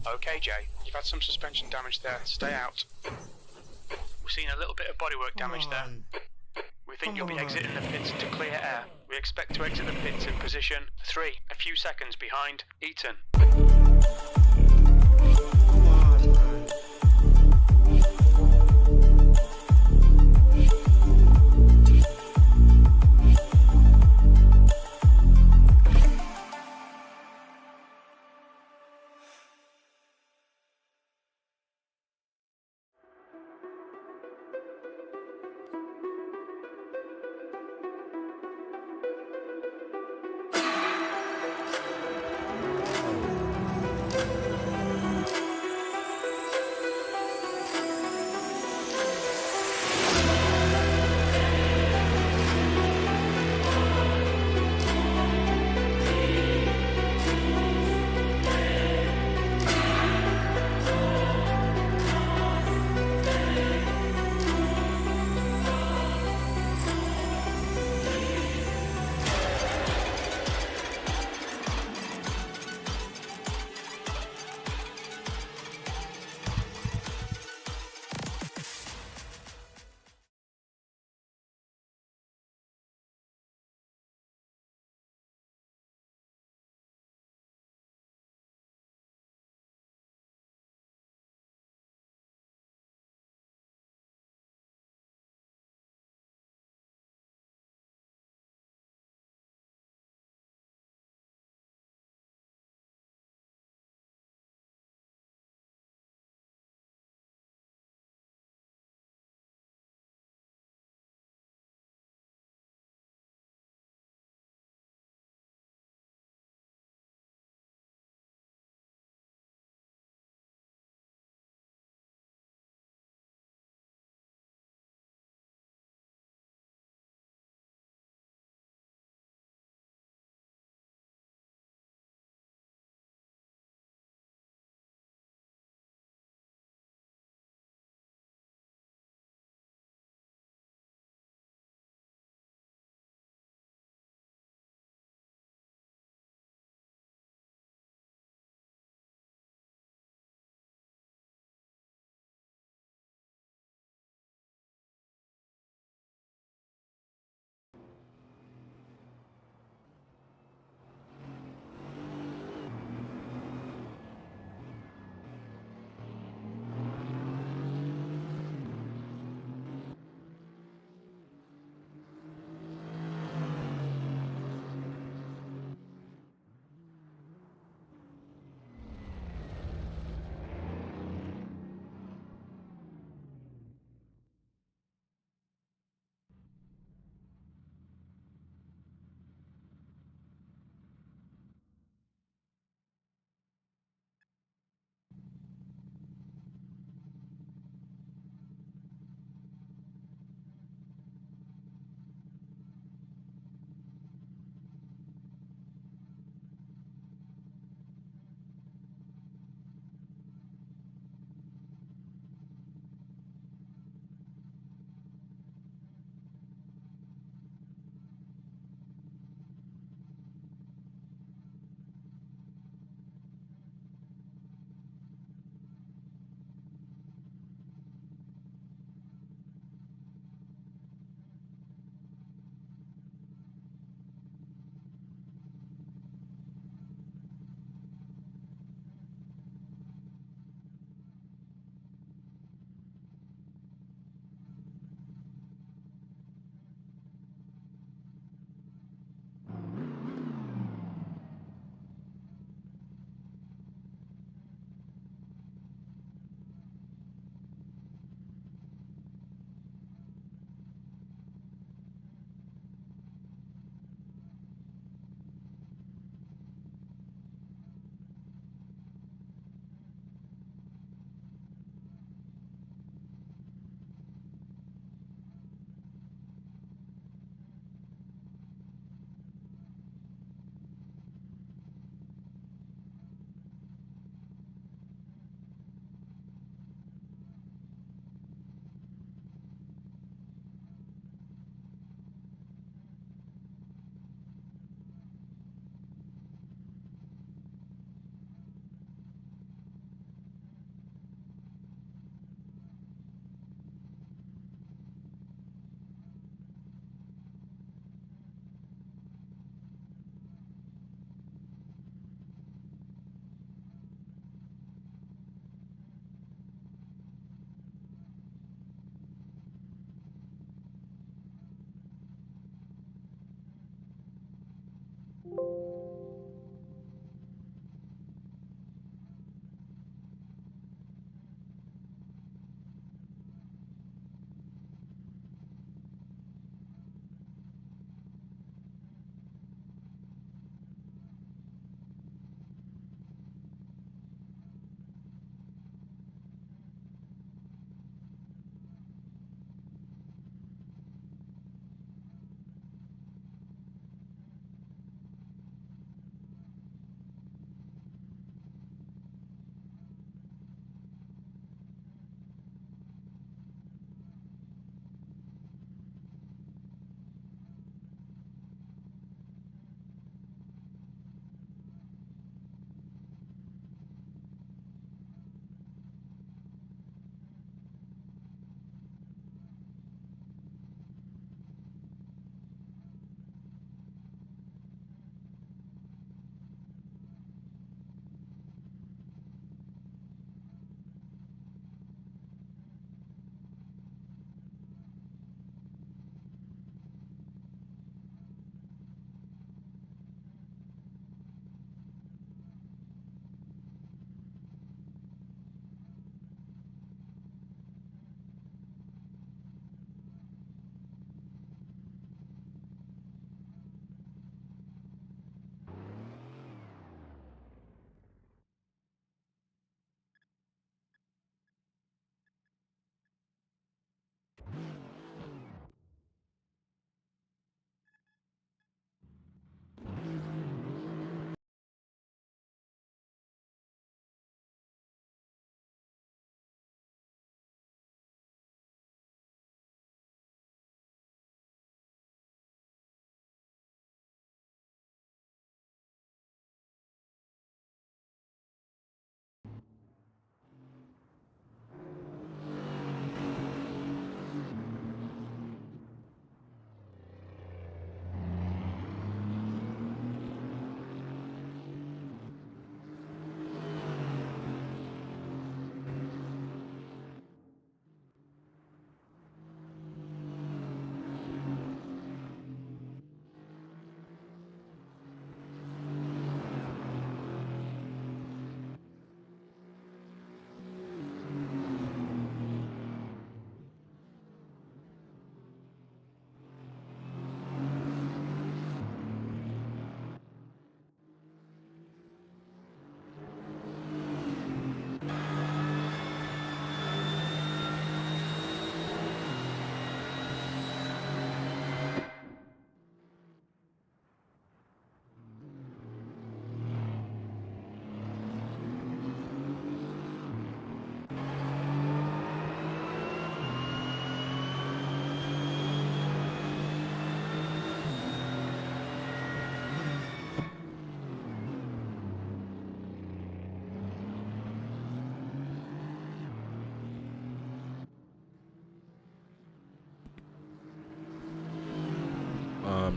Okay, Jay, you've had some suspension damage there. Stay out. We've seen a little bit of bodywork damage there. We think you'll be exiting the pits to clear air. We expect to exit the pits in position 3, a few seconds behind Eaton.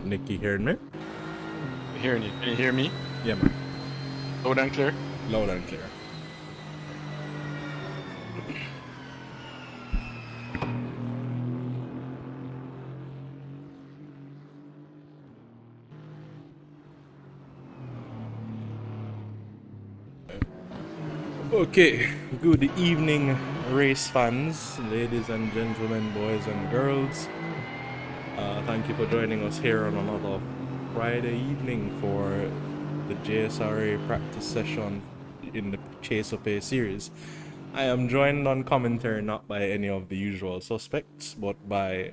Nick, you hearing me? I'm hearing you. Can you hear me? Yeah, man. Loud and clear? Loud and clear. Okay, good evening, race fans, ladies and gentlemen, boys and girls. Thank you for joining us here on another Friday evening for the Jsra practice session in the Chase Up A series. I am joined on commentary not by any of the usual suspects, but by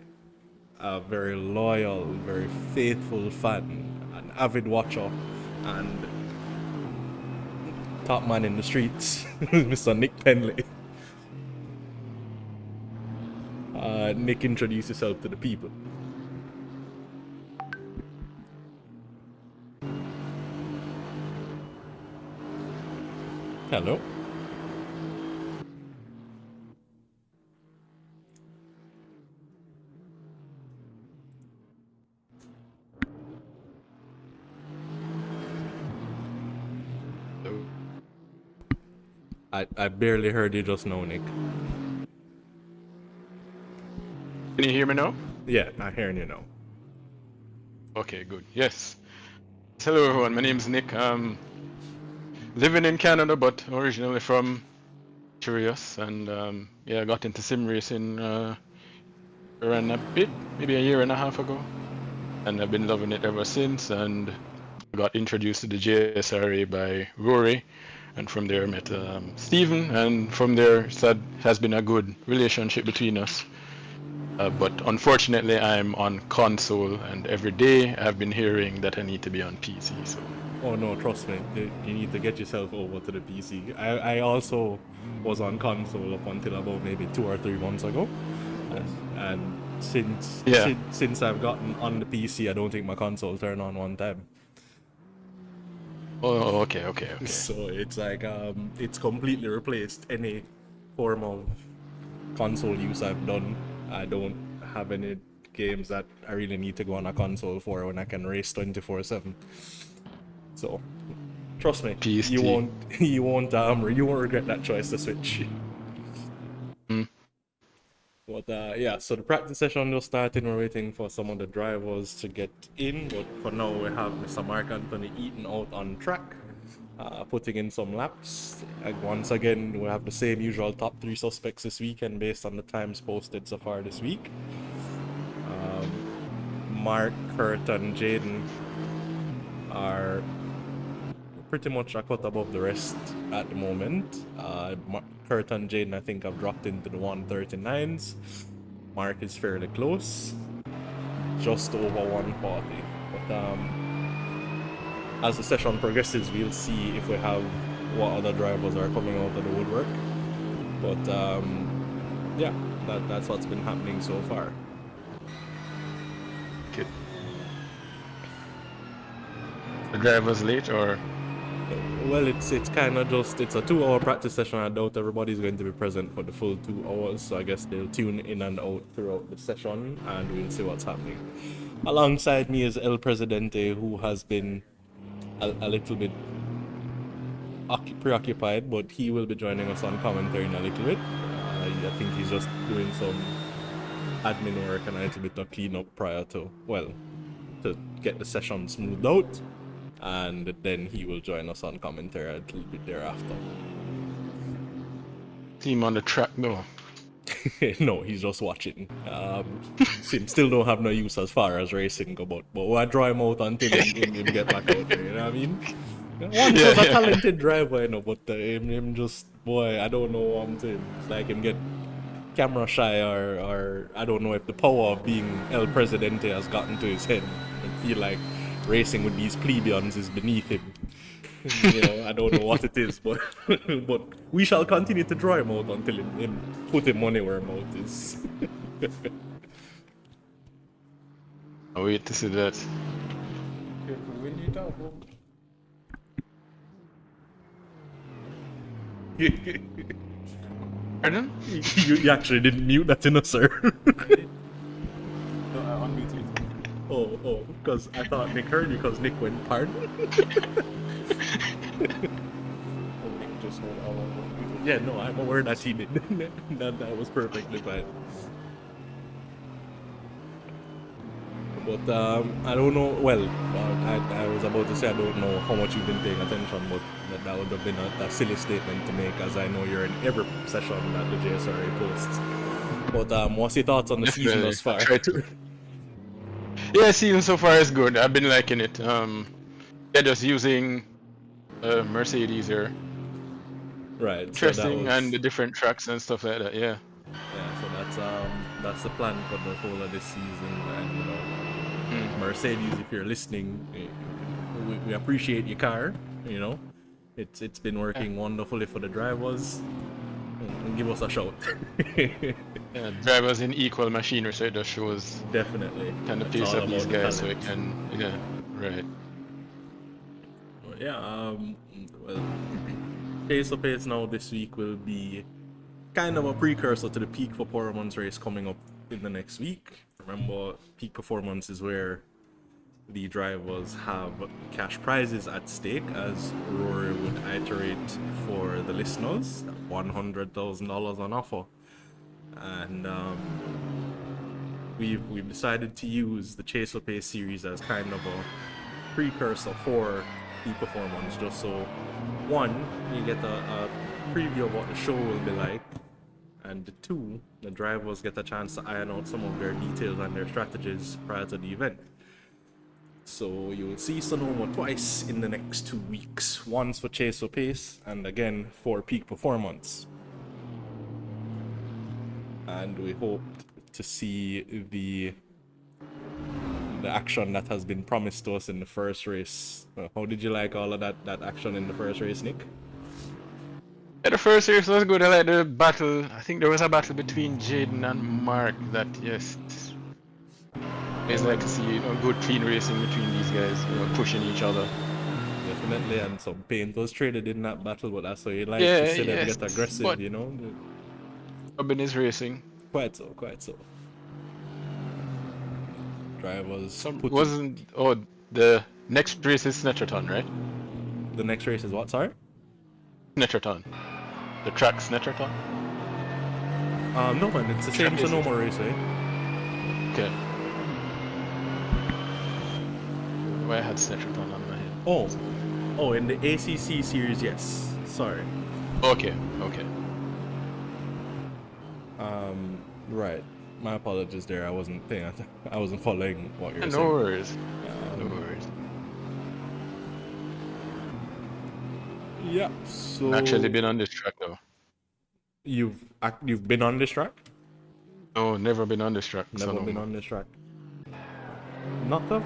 a very loyal, very faithful fan, an avid watcher, and top man in the streets, Mr. Nick Penley. Nick, introduce yourself to the people. Hello. I barely heard you just now, Nick. Can you hear me now? Yeah, I'm hearing you now. Okay, good. Yes. Hello, everyone. My name's Nick. Living in Canada, but originally from Curious, and yeah, I got into sim racing around a bit, maybe a year and a half ago, and I've been loving it ever since. And I got introduced to the Jsra by Rory, and from there met Stephen, and from there it has been a good relationship between us. But unfortunately, I'm on console, and every day I've been hearing that I need to be on PC. So. Oh no, trust me, you need to get yourself over to the PC. I also was on console up until about maybe 2 or 3 months ago, and since I've gotten on the PC, I don't think my console turned on one time. Oh, okay. So it's like it's completely replaced any form of console use I've done. I don't have any games that I really need to go on a console for when I can race 24/7. So trust me, PST. you won't regret that choice to switch. But yeah, so the practice session just started. We're waiting for some of the drivers to get in, but for now we have Mr. Mark Anthony Eaton out on track, putting in some laps. And once again, we have the same usual top 3 suspects this weekend based on the times posted so far this week. Mark, Kurt, and Jaden are pretty much a cut above the rest at the moment. Kurt and Jaden, I think, have dropped into the 139s. Mark is fairly close, just over 140. But as the session progresses, we'll see if we have what other drivers are coming out of the woodwork. But yeah, that's what's been happening so far. Good. The driver's late, or? Well, it's kind of just, it's a 2-hour practice session. I doubt everybody's going to be present for the full 2 hours, so I guess they'll tune in and out throughout the session, and we'll see what's happening. Alongside me is El Presidente, who has been a little bit preoccupied, but he will be joining us on commentary in a little bit. I think he's just doing some admin work and a little bit of cleanup prior to, well, to get the session smoothed out. And then he will join us on commentary a little bit thereafter. Team on the track though. No, he's just watching. Still don't have no use as far as racing go, but we'll draw him out until him get back out there, you know what I mean? One was a talented driver, you know, but him just, boy, I don't know what I'm saying. It's like him get camera shy, or I don't know if the power of being El Presidente has gotten to his head. I feel like racing with these plebeians is beneath him. You know, I don't know what it is, but but we shall continue to draw him out until him put him money where mouth is. I'll wait to see that. Pardon? You actually didn't mute that, sir. No, I unmuted. Because I thought Nick heard you because Nick went, pardon? Nick just went, yeah, no, I'm aware that he did. that was perfectly fine. But I don't know, well, I was about to say I don't know how much you've been paying attention, but that would have been a silly statement to make, as I know you're in every session that the Jsra posts. But what's your thoughts on the season thus far? Yeah, season so far is good. I've been liking it. They're just using Mercedes here. Right. Interesting, and the different tracks and stuff like that. Yeah. Yeah. So that's the plan for the whole of this season, and you know, Mercedes, if you're listening, we appreciate your car. You know, it's been working wonderfully for the drivers. And give us a shout. Yeah, drivers in equal machinery, so it just shows definitely kind of pace of these guys, so it can, yeah, right. Yeah, well, Pace now this week will be kind of a precursor to the Peak Performance race coming up in the next week. Remember, Peak Performance is where the drivers have cash prizes at stake, as Rory would iterate for the listeners, $100,000 on offer. And we've decided to use the Jsra Pace series as kind of a precursor for Peak Performance, just so one, you get a preview of what the show will be like, and two, the drivers get a chance to iron out some of their details and their strategies prior to the event. So you will see Sonoma twice in the next 2 weeks, once for Jsra Pace and again for Peak Performance. And we hope to see the action that has been promised to us in the first race. How did you like all of that action in the first race, Nick? Yeah, the first race was good. I like the battle. I think there was a battle between Jaden and Mark that, yes, it's like to see, you know, good clean racing between these guys, you know, pushing each other. Definitely, and some paint was traded in that battle, but that's how you like to see them get aggressive, but, you know. Robin is racing. Quite so. Drivers. The next race is Snetterton, right? The next race is what? Sorry. Snetterton. The track Snetterton. No man, it's the same Sonoma Raceway. Okay. I had Snetterton on my head. Oh, in the ACC series, yes. Sorry. Okay. Right. My apologies there. I wasn't following what you're saying. No worries. No worries. Yeah. So. I've actually been on this track though. You've been on this track? No, never been on this track. Never been on this track. Not a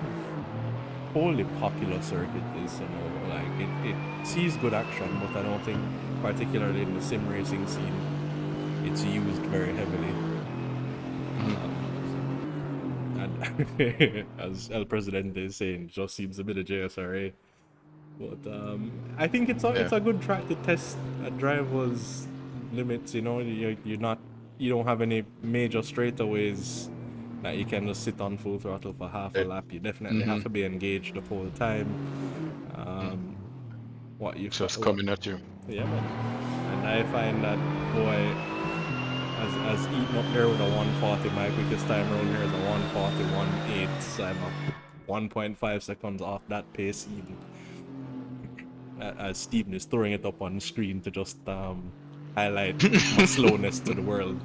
wholly popular circuit is Sonoma. Like it sees good action, but I don't think, particularly in the sim racing scene, it's used very heavily. And as El Presidente is saying, just seems a bit of JSRA. But I think it's a good track to test a driver's limits. You know, you don't have any major straightaways that you can just sit on full throttle for half a lap. You definitely have to be engaged the whole time. What you just coming at you. Yeah, man. And I find that, boy, as eating up there with a 140, my quickest time around here is a 141.8, so I'm 1.5 seconds off that pace even. As Steven is throwing it up on the screen to just highlight my slowness to the world.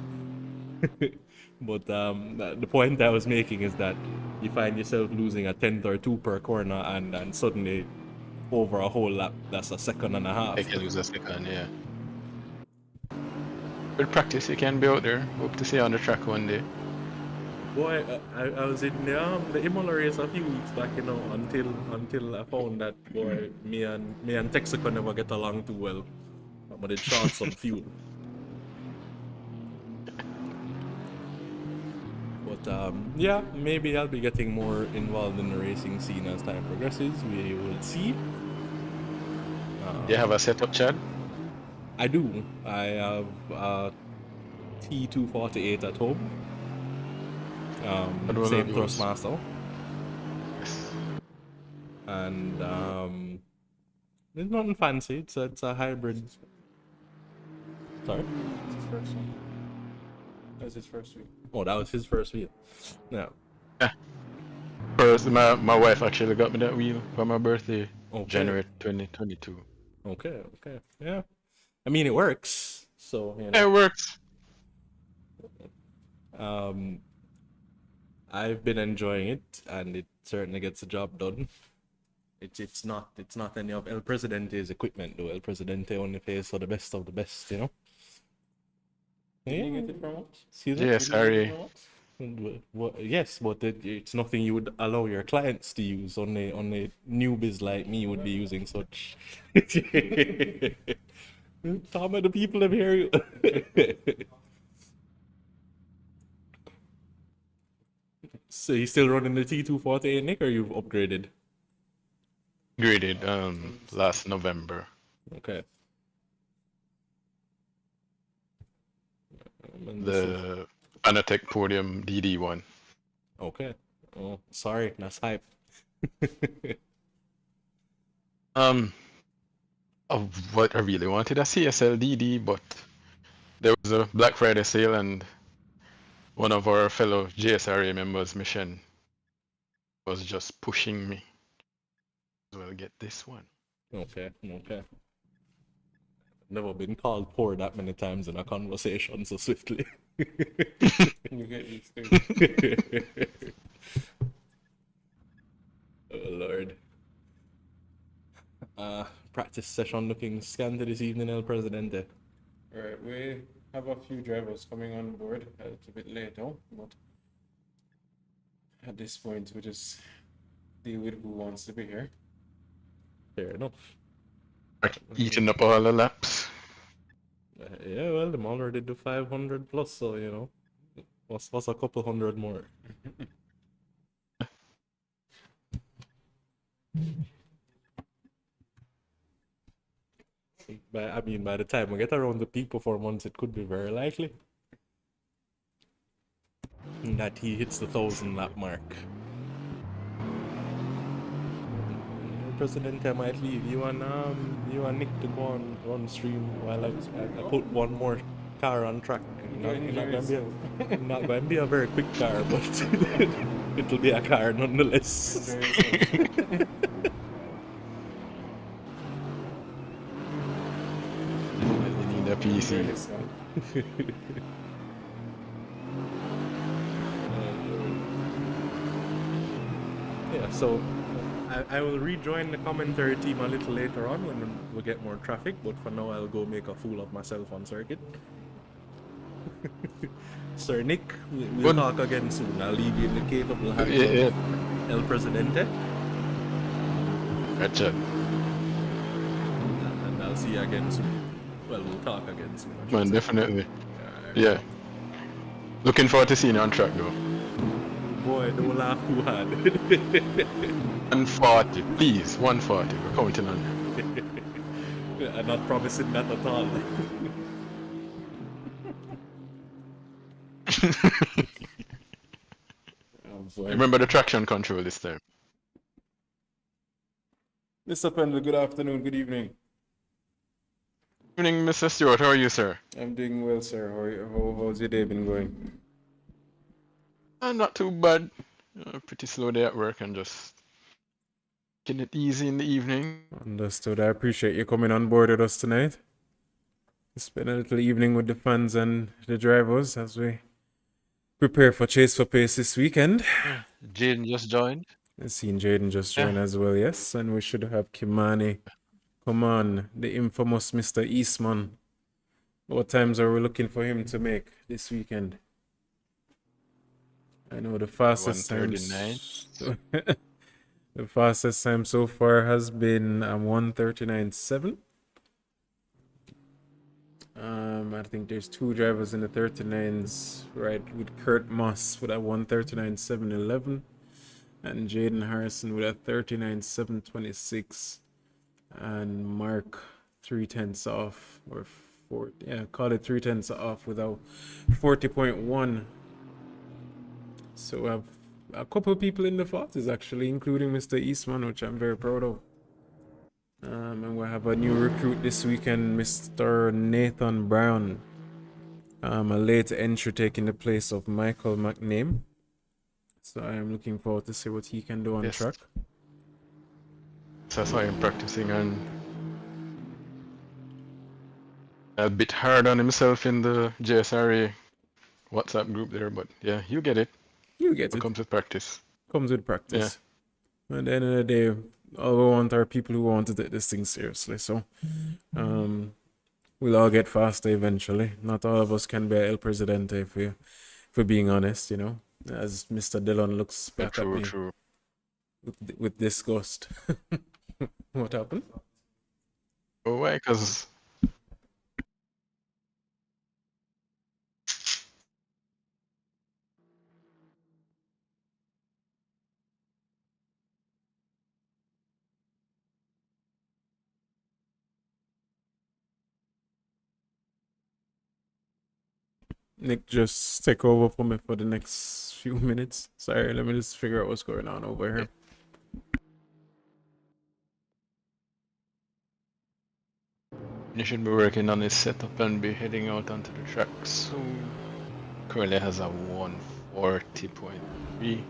But the point I was making is that you find yourself losing a tenth or two per corner, and suddenly over a whole lap, that's a second and a half. I can lose a second, yeah. With practice, you can be out there. Hope to see you on the track one day. Boy, I was in the Imola race a few weeks back, you know, until I found that, boy, me and Texaco never get along too well. But it short some fuel. But yeah, maybe I'll be getting more involved in the racing scene as time progresses. We will see. Do you have a setup, Chad? I do. I have a T248 at home. Same Thrustmaster. and it's nothing fancy. It's a hybrid. Sorry. It's his first one. That was his first week. Oh, that was his first wheel. No. First, my wife actually got me that wheel for my birthday, Okay. January 2022. Okay. Yeah. I mean, it works. So you Yeah, know. it works. I've been enjoying it, and it certainly gets the job done. It's not any of El Presidente's equipment though. El Presidente only pays for the best of the best, you know. Did you get it from us? Excuse me? Yes, Harry. Yes, but it's nothing you would allow your clients to use. Only newbies like me would be using such. Tom and the people have hear you. So you still running the T248, Nick, or you've upgraded? Graded last November. Okay. And this is- The Fanatec Podium DD1. Okay. Oh, sorry, that's hype. What I really wanted a CSL DD, but there was a Black Friday sale and one of our fellow JSRA members, Mission, was just pushing me. Well, get this one. Okay. Never been called poor that many times in a conversation so swiftly. You get these things. Oh Lord. Practice session looking scant this evening, El Presidente. Alright, we have a few drivers coming on board. It's a bit late now, but at this point we just deal with who wants to be here. Fair enough. Eating up all the laps. Yeah, well, them already do 500 plus, so you know, what's a couple hundred more? By the time we get around the peak performance, it could be very likely that he hits the 1,000 lap mark. President, I might leave you and Nick to go on run stream while I put one more car on track. Not going to be a very quick car, but it'll be a car nonetheless. You need a PC. Yeah, so I will rejoin the commentary team a little later on when we get more traffic, but for now I'll go make a fool of myself on circuit. Sir Nick, we'll talk again soon. I'll leave you in the capable hands of El Presidente. Gotcha. And I'll see you again soon. Well, we'll talk again soon. I should Man, say. definitely. Yeah. Looking forward to seeing you on track though. Boy, don't laugh too hard. 140, please. 140. We're counting on you. I'm not promising that at all. Remember the traction control this time. Mr. Pendle, good afternoon, good evening. Evening, Mr. Stewart. How are you, sir? I'm doing well, sir. How's your day been going? Not too bad. Pretty slow day at work and just getting it easy in the evening. Understood. I appreciate you coming on board with us tonight. Spend a little evening with the fans and the drivers as we prepare for Chase for Pace this weekend. Jaden just joined. I've seen Jaden just join as well, yes. And we should have Kimani come on, the infamous Mr. Eastman. What times are we looking for him to make this weekend? I know the fastest time. 139. The fastest time so far has been 1:39.7. I think there's two drivers in the 39s, right, with Kurt Moss with a 1:39.7.11 and Jaden Harrison with a 39.7.26 and Mark 3/10 off, or call it 3/10 off with a 40.1. So a couple of people in the 40s actually, including Mr. Eastman, which I'm very proud of. And we have a new recruit this weekend, Mr. Nathan Brown. A late entry taking the place of Michael McName. So I am looking forward to see what he can do on Yes. track. So I saw him practicing and a bit hard on himself in the Jsra WhatsApp group there, but yeah, you get it. You get It it. comes with practice. Comes with practice. At the end of the day, all we want are people who want to take this thing seriously. So we'll all get faster eventually. Not all of us can be El Presidente if we're being honest, you know. As Mr. Dillon looks Yeah, back at me true. with disgust. What happened? Oh, why? Because Nick, just take over for me for the next few minutes. Sorry, let me just figure out what's going on over here. you should be working on his setup and be heading out onto the track soon. Currently has a 140.3.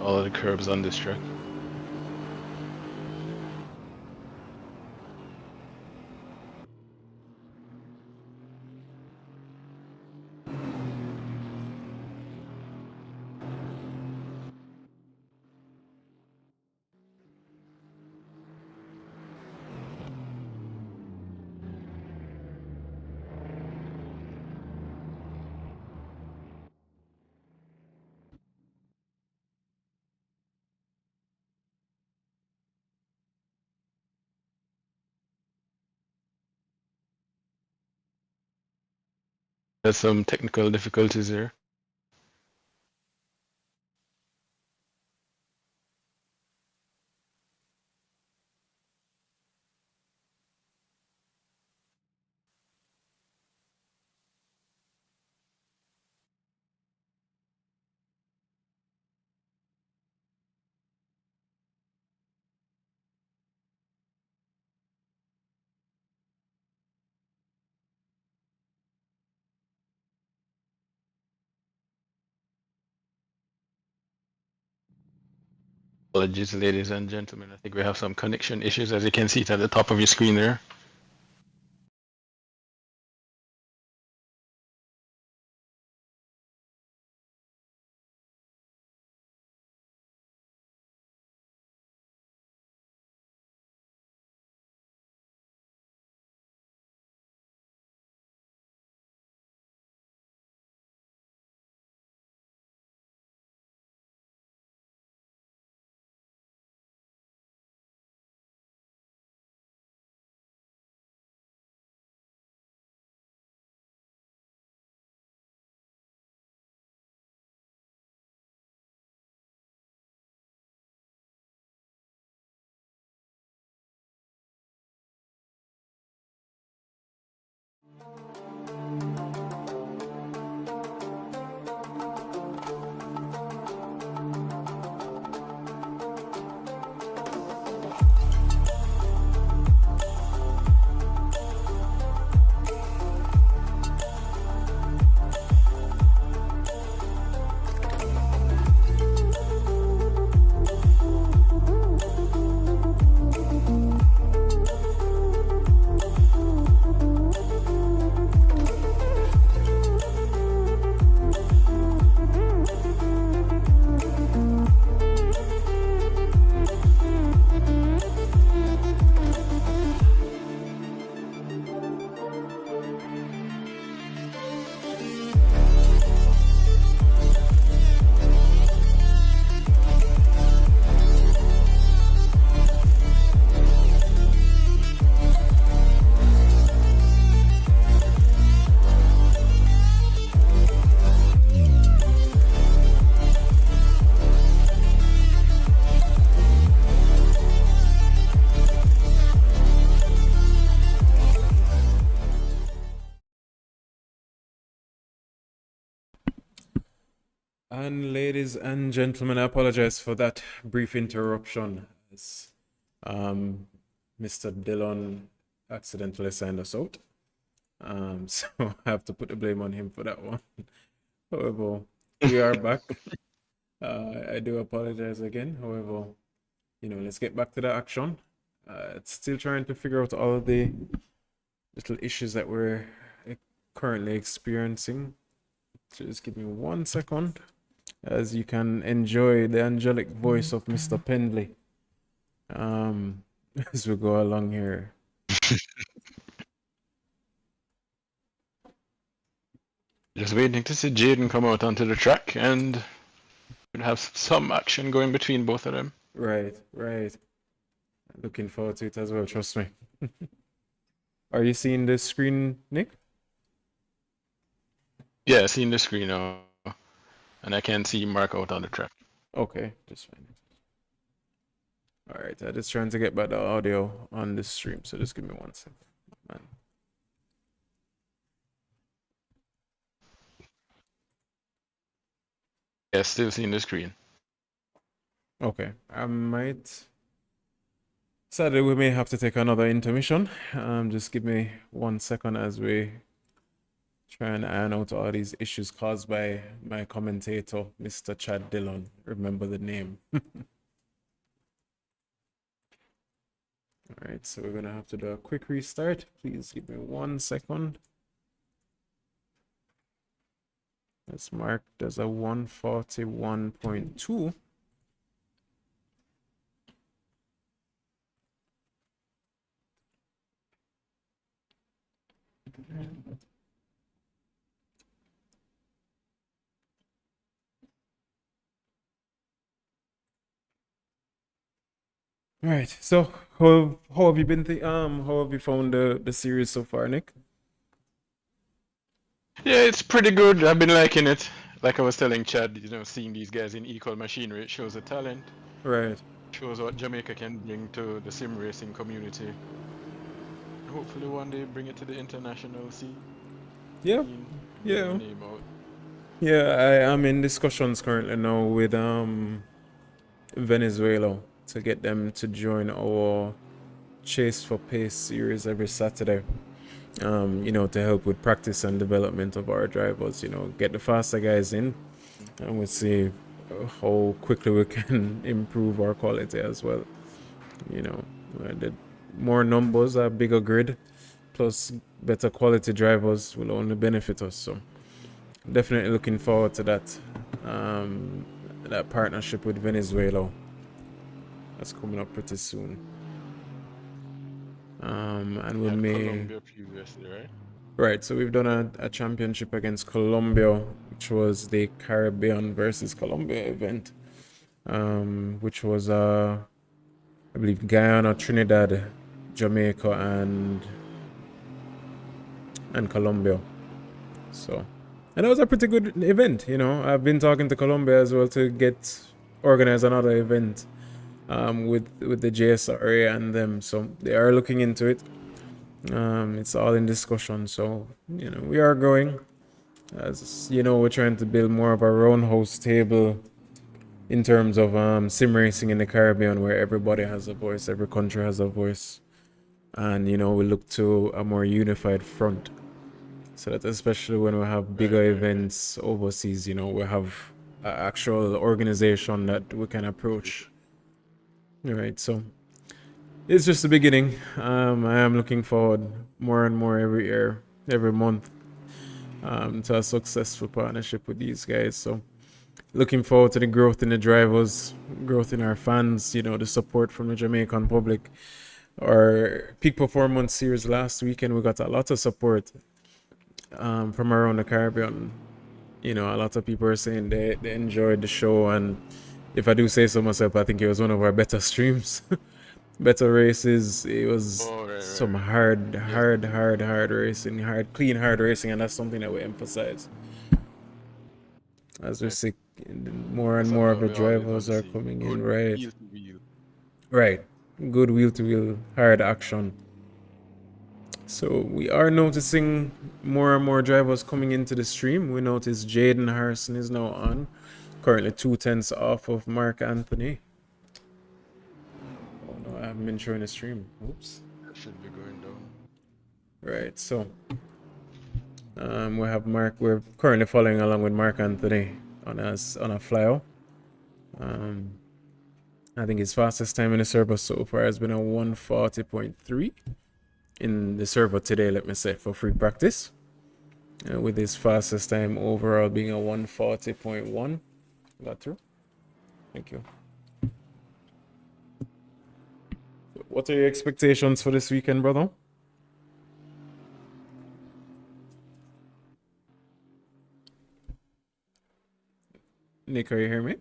All of the curbs on this track. There's some technical difficulties here. Apologies, ladies and gentlemen. I think we have some connection issues, as you can see it at the top of your screen there. And ladies and gentlemen, I apologize for that brief interruption as Mr. Dillon accidentally signed us out. So I have to put the blame on him for that one. However, we are back. I do apologize again. However, let's get back to the action. It's still trying to figure out all of the little issues that we're currently experiencing. So just give me 1 second as you can enjoy the angelic voice of Mr. Pendley as we go along here. Just waiting to see Jaden come out onto the track and we'll have some action going between both of them. Right. Looking forward to it as well, trust me. Are you seeing the screen, Nick? Yeah, seeing the screen now. And I can see Mark out on the track. Okay, just fine. All right, I'm just trying to get back the audio on this stream, so just give me 1 second, man. Yeah, still seeing the screen. Okay, I might. Sadly, we may have to take another intermission. Just give me 1 second as we try and iron out all these issues caused by my commentator, Mr. Chad Dillon. Remember the name. All right, so we're gonna have to do a quick restart. Please give me 1 second. That's marked as a 141.2. All right. So how have you been? How have you found the series so far, Nick? Yeah, it's pretty good. I've been liking it. Like I was telling Chad, seeing these guys in equal machinery, it shows the talent. Right. Shows what Jamaica can bring to the sim racing community. Hopefully one day bring it to the international scene. Yeah. Name out. Yeah, I am in discussions currently now with Venezuela to get them to join our Chase for Pace series every Saturday. To help with practice and development of our drivers, get the faster guys in, and we'll see how quickly we can improve our quality as well. The more numbers, a bigger grid, plus better quality drivers will only benefit us. So definitely looking forward to that partnership with Venezuela. That's coming up pretty soon. And we may Colombia previously, right? Right, so we've done a championship against Colombia, which was the Caribbean versus Colombia event, which was I believe Guyana, Trinidad, Jamaica, and Colombia. So, and it was a pretty good event. I've been talking to Colombia as well to organize another event with the Jsra and them, so they are looking into it. It's all in discussion, so we are growing. As we're trying to build more of a roundhouse table in terms of sim racing in the Caribbean, where everybody has a voice, every country has a voice, and we look to a more unified front, so that especially when we have bigger events overseas, we have an actual organization that we can approach. All right, so it's just the beginning. I am looking forward more and more every year, every month, to a successful partnership with these guys. So looking forward to the growth in the drivers, growth in our fans, the support from the Jamaican public. Our peak performance series last weekend, we got a lot of support from around the Caribbean. A lot of people are saying they enjoyed the show, and if I do say so myself, I think it was one of our better streams. Better races. It was some hard racing, clean hard racing, and that's something that we emphasize. As we see, more and more of the drivers are coming in, right? Right, good wheel to wheel hard action. So we are noticing more and more drivers coming into the stream. We notice Jaden Harrison is now on, currently 2/10 off of Mark Anthony. Oh no, I haven't been showing the stream. Oops. That should be going down. Right, so we have Mark. We're currently following along with Mark Anthony on a flyout. I think his fastest time in the server so far has been a 1:40.3 in the server today, let me say, for free practice. With his fastest time overall being a 1:40.1. Got through? Thank you. What are your expectations for this weekend, brother? Nick, are you hearing me?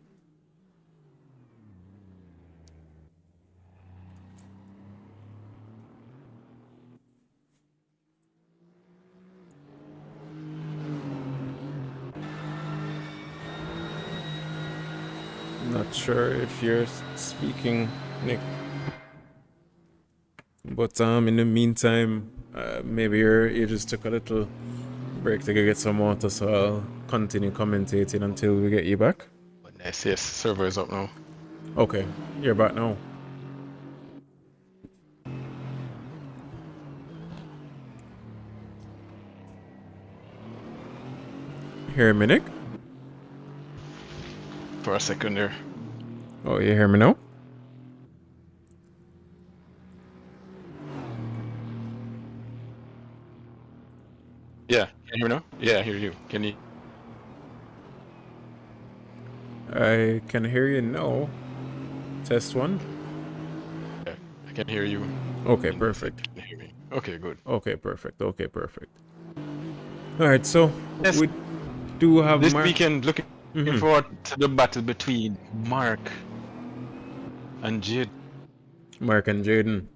Not sure if you're speaking, Nick. But in the meantime, maybe you just took a little break to go get some water, so I'll continue commentating until we get you back. Nice, yes, server is up now. Okay, you're back now. Hear me, Nick? For a second there. Oh, you hear me now? Yeah, can you hear me now? Yeah, I hear you. Can you? I can hear you now. Test one. Yeah, I can hear you. Okay, perfect. Can you hear me? Okay, good. Okay, perfect. Okay, perfect. All right, so Yes. we do have This Mark. weekend, looking Mhm. forward to the battle between Mark and Jade. Mark and Jaden.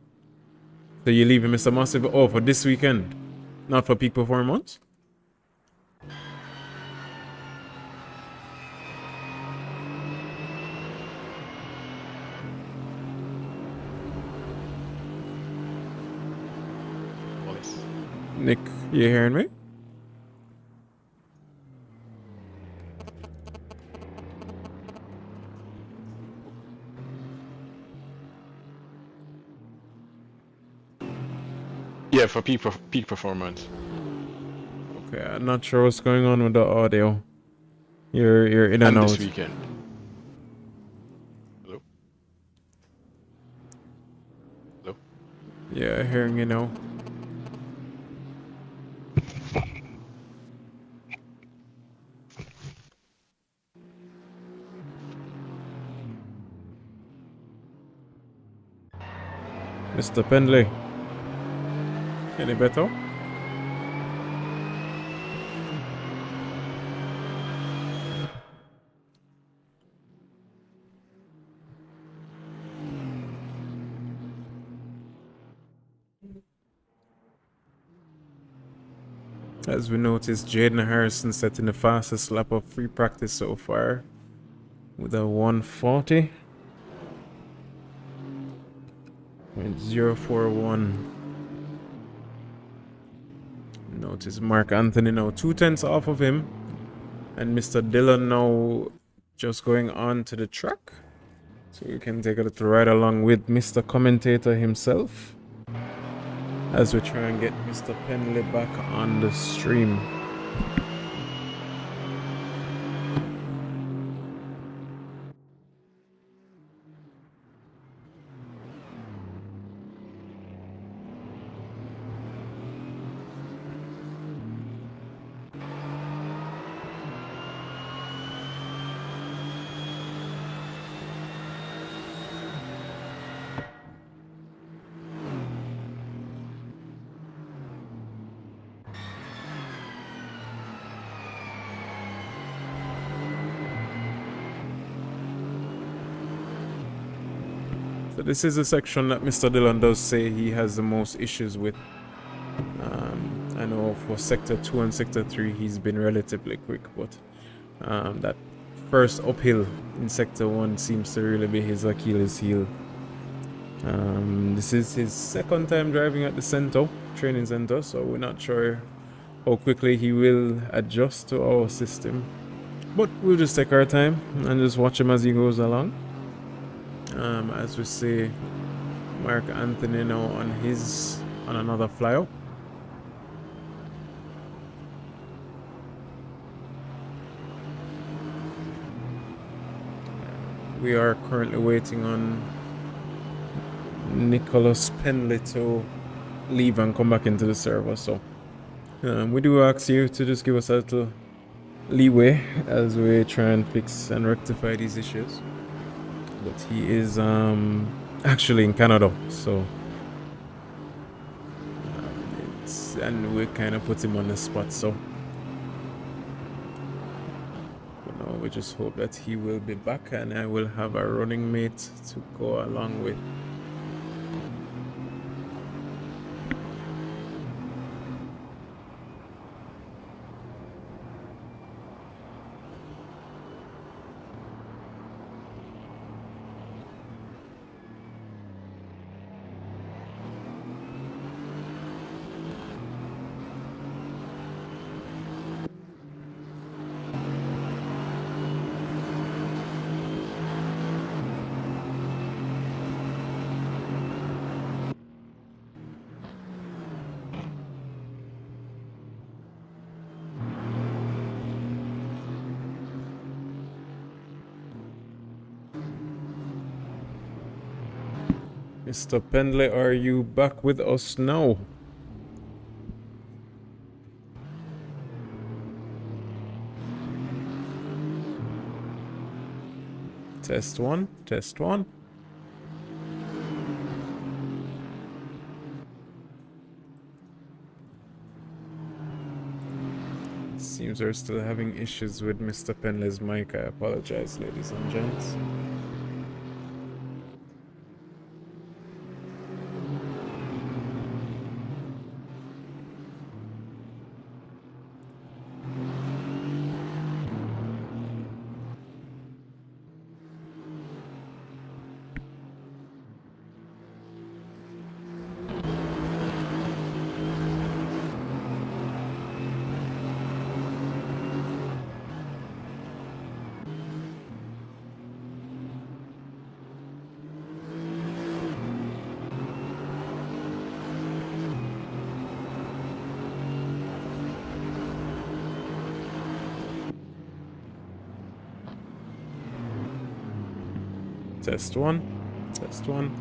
So you leaving Mr. Massive for this weekend, not for peak performance? Voice. Nick, you hearing me? Yeah, for peak performance. Okay, I'm not sure what's going on with the audio. You're in and And out. this weekend. Hello? Hello? Yeah, hearing you now. Mr. Pendley. Any better? As we noticed, Jaden Harrison setting the fastest lap of free practice so far with a 1:40.041. Notice Mark Anthony now 2/10 off of him, and Mr. Dillon now just going on to the track, so we can take a little ride along with Mr. Commentator himself as we try and get Mr. Penley back on the stream. So this is a section that Mr. Dillon does say he has the most issues with. I know for Sector 2 and Sector 3 he's been relatively quick, but that first uphill in Sector 1 seems to really be his Achilles heel. This is his second time driving at the center, training center, so we're not sure how quickly he will adjust to our system. But we'll just take our time and just watch him as he goes along. As we see Mark Anthony now on another flyout. We are currently waiting on Nicholas Penley to leave and come back into the server, so we do ask you to just give us a little leeway as we try and fix and rectify these issues. But he is actually in Canada, so and we kind of put him on the spot, so now we just hope that he will be back and I will have a running mate to go along with. Mr. Pendley, are you back with us now? Test one, test one. Seems we're still having issues with Mr. Penley's mic. I apologize, ladies and gents. Test one, test one.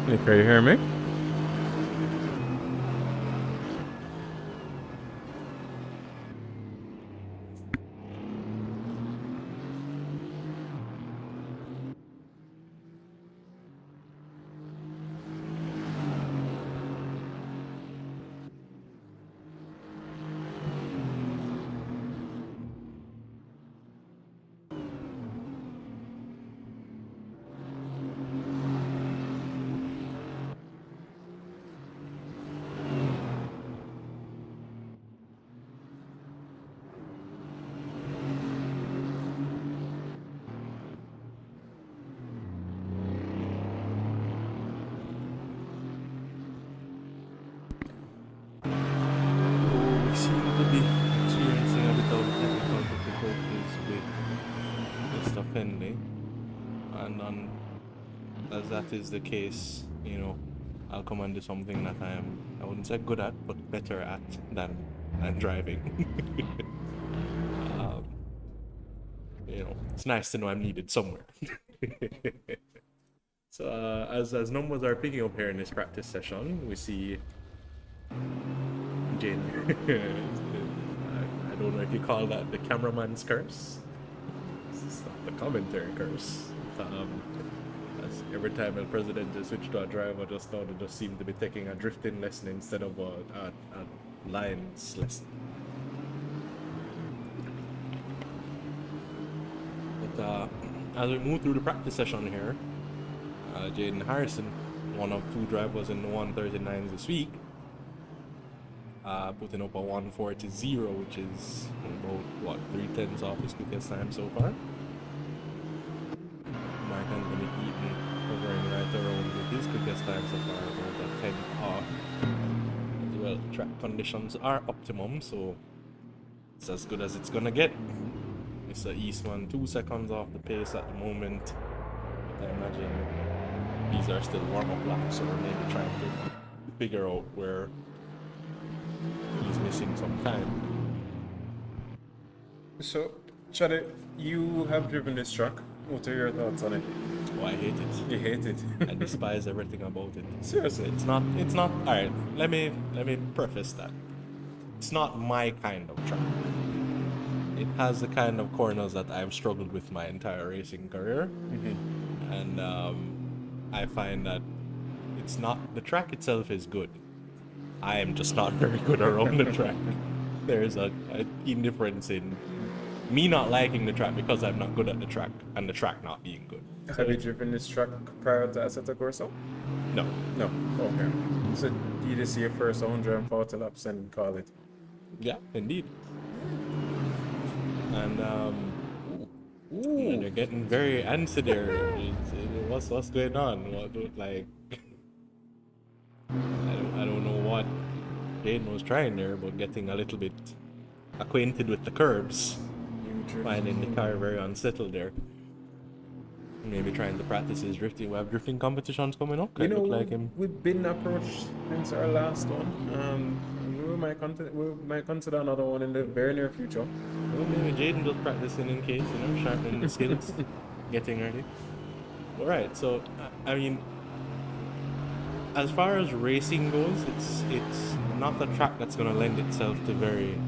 Nick, are you hearing me? and as that is the case, you know, I'll come and do something that I wouldn't say good at, but better at than driving. You know, it's nice to know I'm needed somewhere. So as numbers are picking up here in this practice session, we see Jane. I don't know if you call that the cameraman's curse. It's not the commentary curse. As every time El Presidente switched to a driver just now, they just seem to be taking a drifting lesson instead of a lines lesson. But as we move through the practice session here, Jaden Harrison, one of two drivers in the 139s this week, putting up a 140.0, which is about, what, 3/10 off his quickest time so far. Mark Anthony Eaton hovering right around with his quickest time so far, about a 10 off. As well, track conditions are optimum, so it's as good as it's gonna get. Mr. Eastman 2 seconds off the pace at the moment. But I imagine these are still warm-up laps, so we're maybe trying to figure out where he's missing some time. So, Chade, you have driven this truck. What are your thoughts on it? Oh, I hate it. You hate it. I despise everything about it. Seriously? It's not, alright, let me preface that. It's not my kind of truck. It has the kind of corners that I've struggled with my entire racing career. Mm-hmm. And I find that it's not, the track itself is good. I am just not very good around the track. There's a keen difference in me not liking the track because I'm not good at the track, and the track not being good. Have you driven this truck prior to Assetto Corsa? No. No. Okay. So you just see your first 140 laps and call it? Yeah, indeed. And they're getting very antsy there. What's going on? Like, I don't know what Jaden was trying there, but getting a little bit acquainted with the curbs, finding the car very unsettled there. Maybe trying to practice his drifting. We have drifting competitions coming up. Look like him. We've been approached since our last one. We might consider another one in the very near future. Well, maybe Jaden just practicing in case, sharpening the skills, getting ready. Alright, so, I mean, as far as racing goes, it's not a track that's going to lend itself to very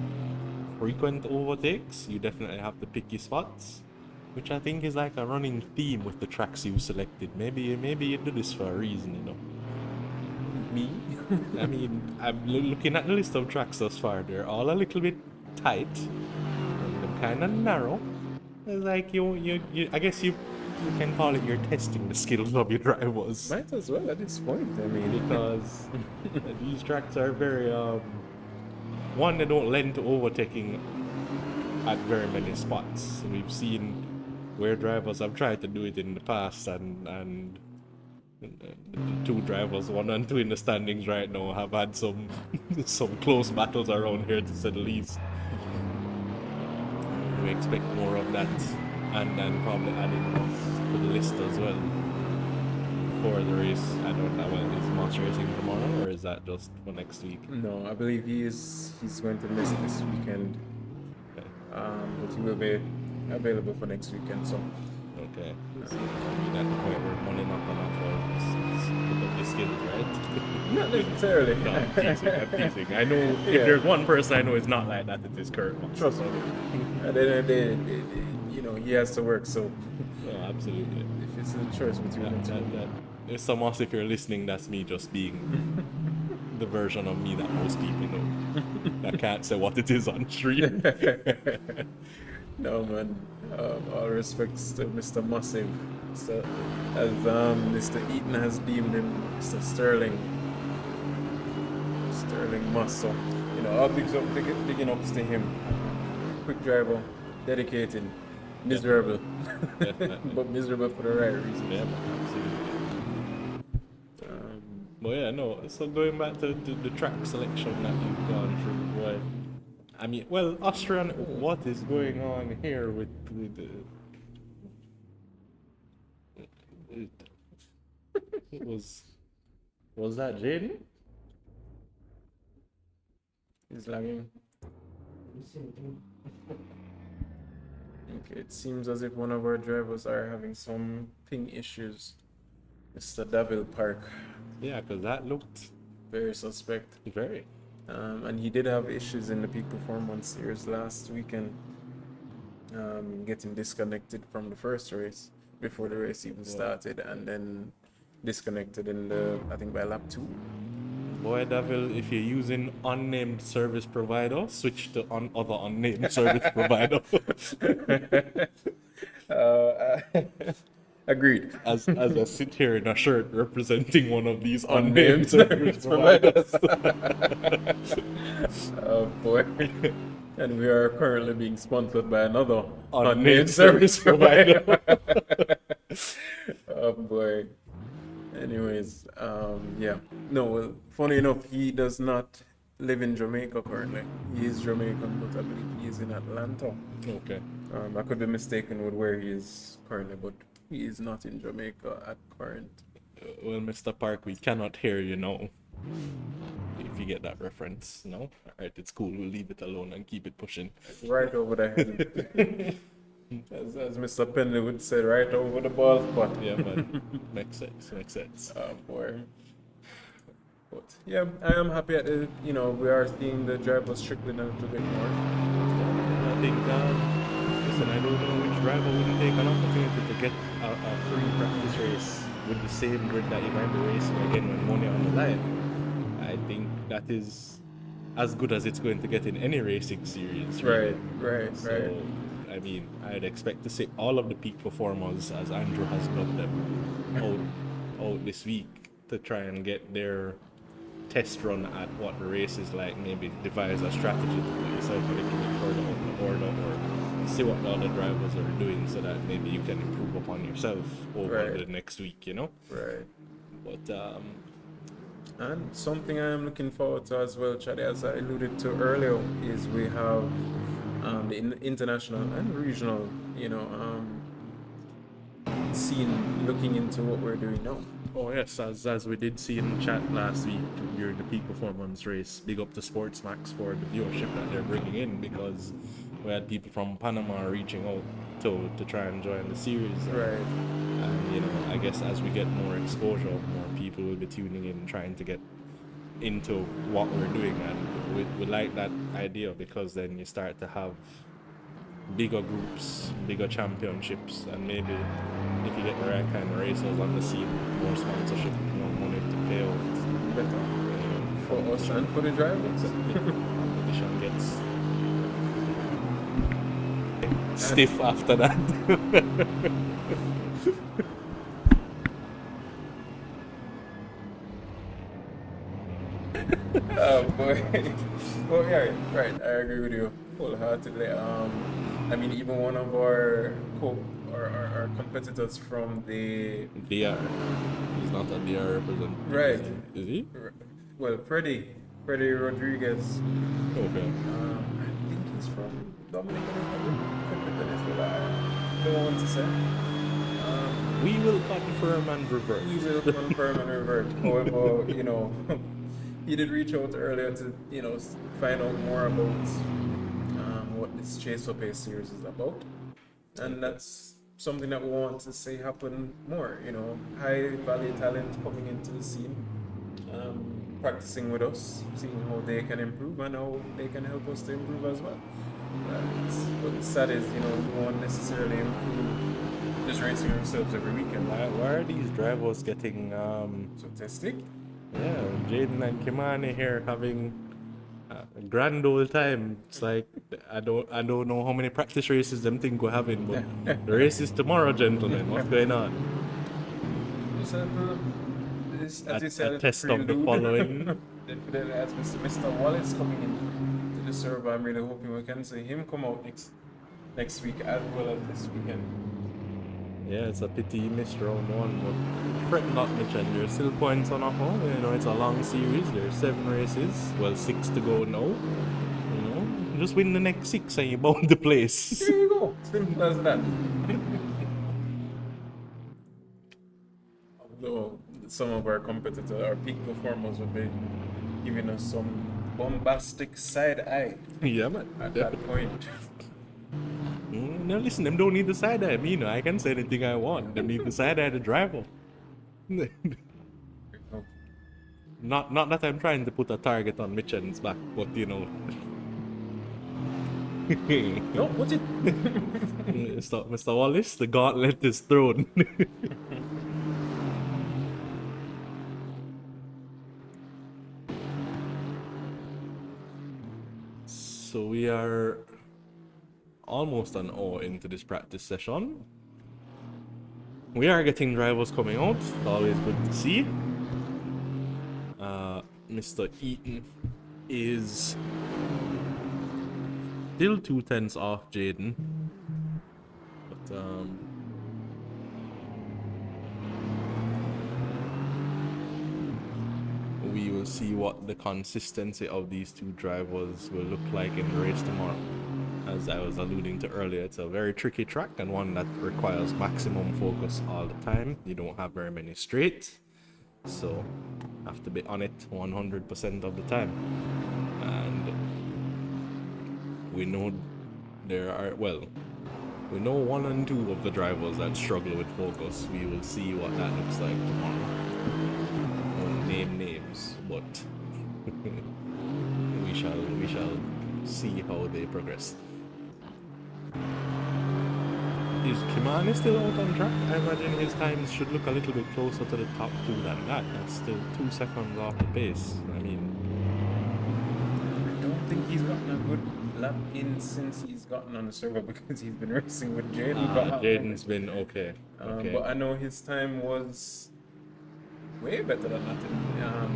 frequent overtakes. You definitely have to pick your spots, which I think is like a running theme with the tracks you've selected. Maybe you do this for a reason, Me? I mean, I'm looking at the list of tracks thus far. They're all a little bit tight, and they're kind of narrow. It's like I guess you can call it you're testing the skills of your drivers. Might as well at this point. I mean, because these tracks are very one, they don't lend to overtaking at very many spots. We've seen where drivers have tried to do it in the past, and the two drivers, 1 and 2 in the standings right now, have had some close battles around here, to say the least. We expect more of that, and then probably adding to the list as well for the race. I don't know, is Moss racing tomorrow, or is that just for next week? No, I believe he's going to miss this weekend. Okay. But he will be available for next weekend. So. Okay. So, I mean, at the point where money not gonna put up your skills, right? Not necessarily. No, I'm teasing. I know if there's one person I know is not like that, it is Kurt. Trust me. At the end of the day, he has to work. So. Yeah, absolutely. If it's a choice between the two. There's some us, if you're listening, that's me just being the version of me that most people know. I can't say what it is on stream. No, man. All respects to Mr. Massive. So, as Mr. Eaton has deemed him, Mr. Sterling Moss. So, all big ups to him. Quick driver, dedicated, miserable, but miserable for the right reason. Yeah, absolutely. Well, yeah, no. So going back to the track selection that you've gone through, boy. I mean, well, Austrian, what is going on here with Was that Jaden? He's lagging. Okay, it seems as if one of our drivers are having some ping issues. Mr. Davil Park, Yeah, because that looked very suspect. very. And he did have issues in the peak performance series last weekend, getting disconnected from the first race before the race even started, and then disconnected in the, I think by lap 2. Boy, Devil, if you're using unnamed service provider, switch to other unnamed service provider. Agreed. As I sit here in a shirt representing one of these unnamed service providers. providers. Oh boy. And we are currently being sponsored by another Unnamed service provider. Oh boy. Anyways, yeah. No, well, funny enough, he does not live in Jamaica currently. He is Jamaican, but I believe he is in Atlanta. Okay. I could be mistaken with where he is currently, but he is not in Jamaica at current. Well, Mr. Park, we cannot hear you now. If you get that reference, no? Alright, it's cool. We'll leave it alone and keep it pushing. Right over the head. As Mr. Penley would say, right over the ball spot. Yeah, man. Makes sense. Oh boy. But yeah, I am happy at it. You know, we are seeing the drivers trickling a little bit more. I think, listen, I don't know which driver wouldn't take an opportunity to get a free practice race with the same grid that you might be racing again when money on the line. I think that is as good as it's going to get in any racing series. Right. So, I mean, I'd expect to see all of the peak performers, as Andrew has dubbed them, out this week to try and get their test run at what the race is like. Maybe devise a strategy to put yourself a little bit further on the order, or see what the other drivers are doing so that maybe you can improve upon yourself over the next week, you know? Right. But, and something I am looking forward to as well, Chad, as I alluded to earlier, is we have the international and regional, scene looking into what we're doing now. oh yes, as we did see in the chat last week during the peak performance race, big up to Sportsmax for the viewership that they're bringing in, because we had people from Panama reaching out to try and join the series. Right. And I guess as we get more exposure, more people will be tuning in, trying to get into what we're doing, and we like that idea, because then you start to have bigger groups, bigger championships, and maybe if you get the right kind of racers on the scene, more sponsorship, more money to pay out. Better for us and for the drivers. Competition gets stiff after that. Oh boy. Well, yeah, right. I agree with you wholeheartedly. I mean, even one of our our competitors from the DR. He's not a DR representative. Right. Is he? Well, Freddie Rodriguez. Okay. I think he's from Dominican Republic. I don't want to say. We will confirm and revert. We will confirm and revert. However, he did reach out earlier to, find out more about what this Chase for Pace series is about. And that's something that we want to see happen more, high value talent coming into the scene, practicing with us, seeing how they can improve and how they can help us to improve as well. What's sad is, we won't necessarily improve just racing ourselves every weekend. Why are these drivers getting So testing? yeah, Jaden and Kimani here having a grand old time. It's like I don't know how many practice races them think we're having, but the race is tomorrow, gentlemen. What's going on? Just A test of the following. Then as Mr. Wallace coming in to the server, I'm really hoping we can see him come out next week as well as this weekend. Yeah, it's a pity you missed round one, but fret not, Mitch, and there's still points on our home. It's a long series. There's 7 races. Well, 6 to go now. Just win the next 6 and you're bound to place. There you go. Simple as that. Although the some of our competitors, our peak performers, would be giving us some bombastic side eye Yeah, man. at Definitely. that point. No, listen, them don't need the side eye. Me, you know, I can say anything I want. Them need the side eye the driver. Not that I'm trying to put a target on Michelin's back, but you know. No, put it. Mr. Wallace, the gauntlet is thrown. So we are almost an hour into this practice session. We are getting drivers coming out. Always good to see. Mr. Eaton is still 2/10 off Jaden. But we will see what the consistency of these two drivers will look like in the race tomorrow. As I was alluding to earlier, it's a very tricky track and one that requires maximum focus all the time. You don't have very many straights, so have to be on it 100% of the time. And we know we know 1 and 2 of the drivers that struggle with focus. We will see what that looks like tomorrow. I won't name names, but we shall see how they progress. Is Kimani still out on track? I imagine his times should look a little bit closer to the top 2 than that. That's still 2 seconds off the pace. I mean, I don't think he's gotten a good lap in since he's gotten on the server because he's been racing with Jaden. Jaden's been okay. But I know his time was way better than that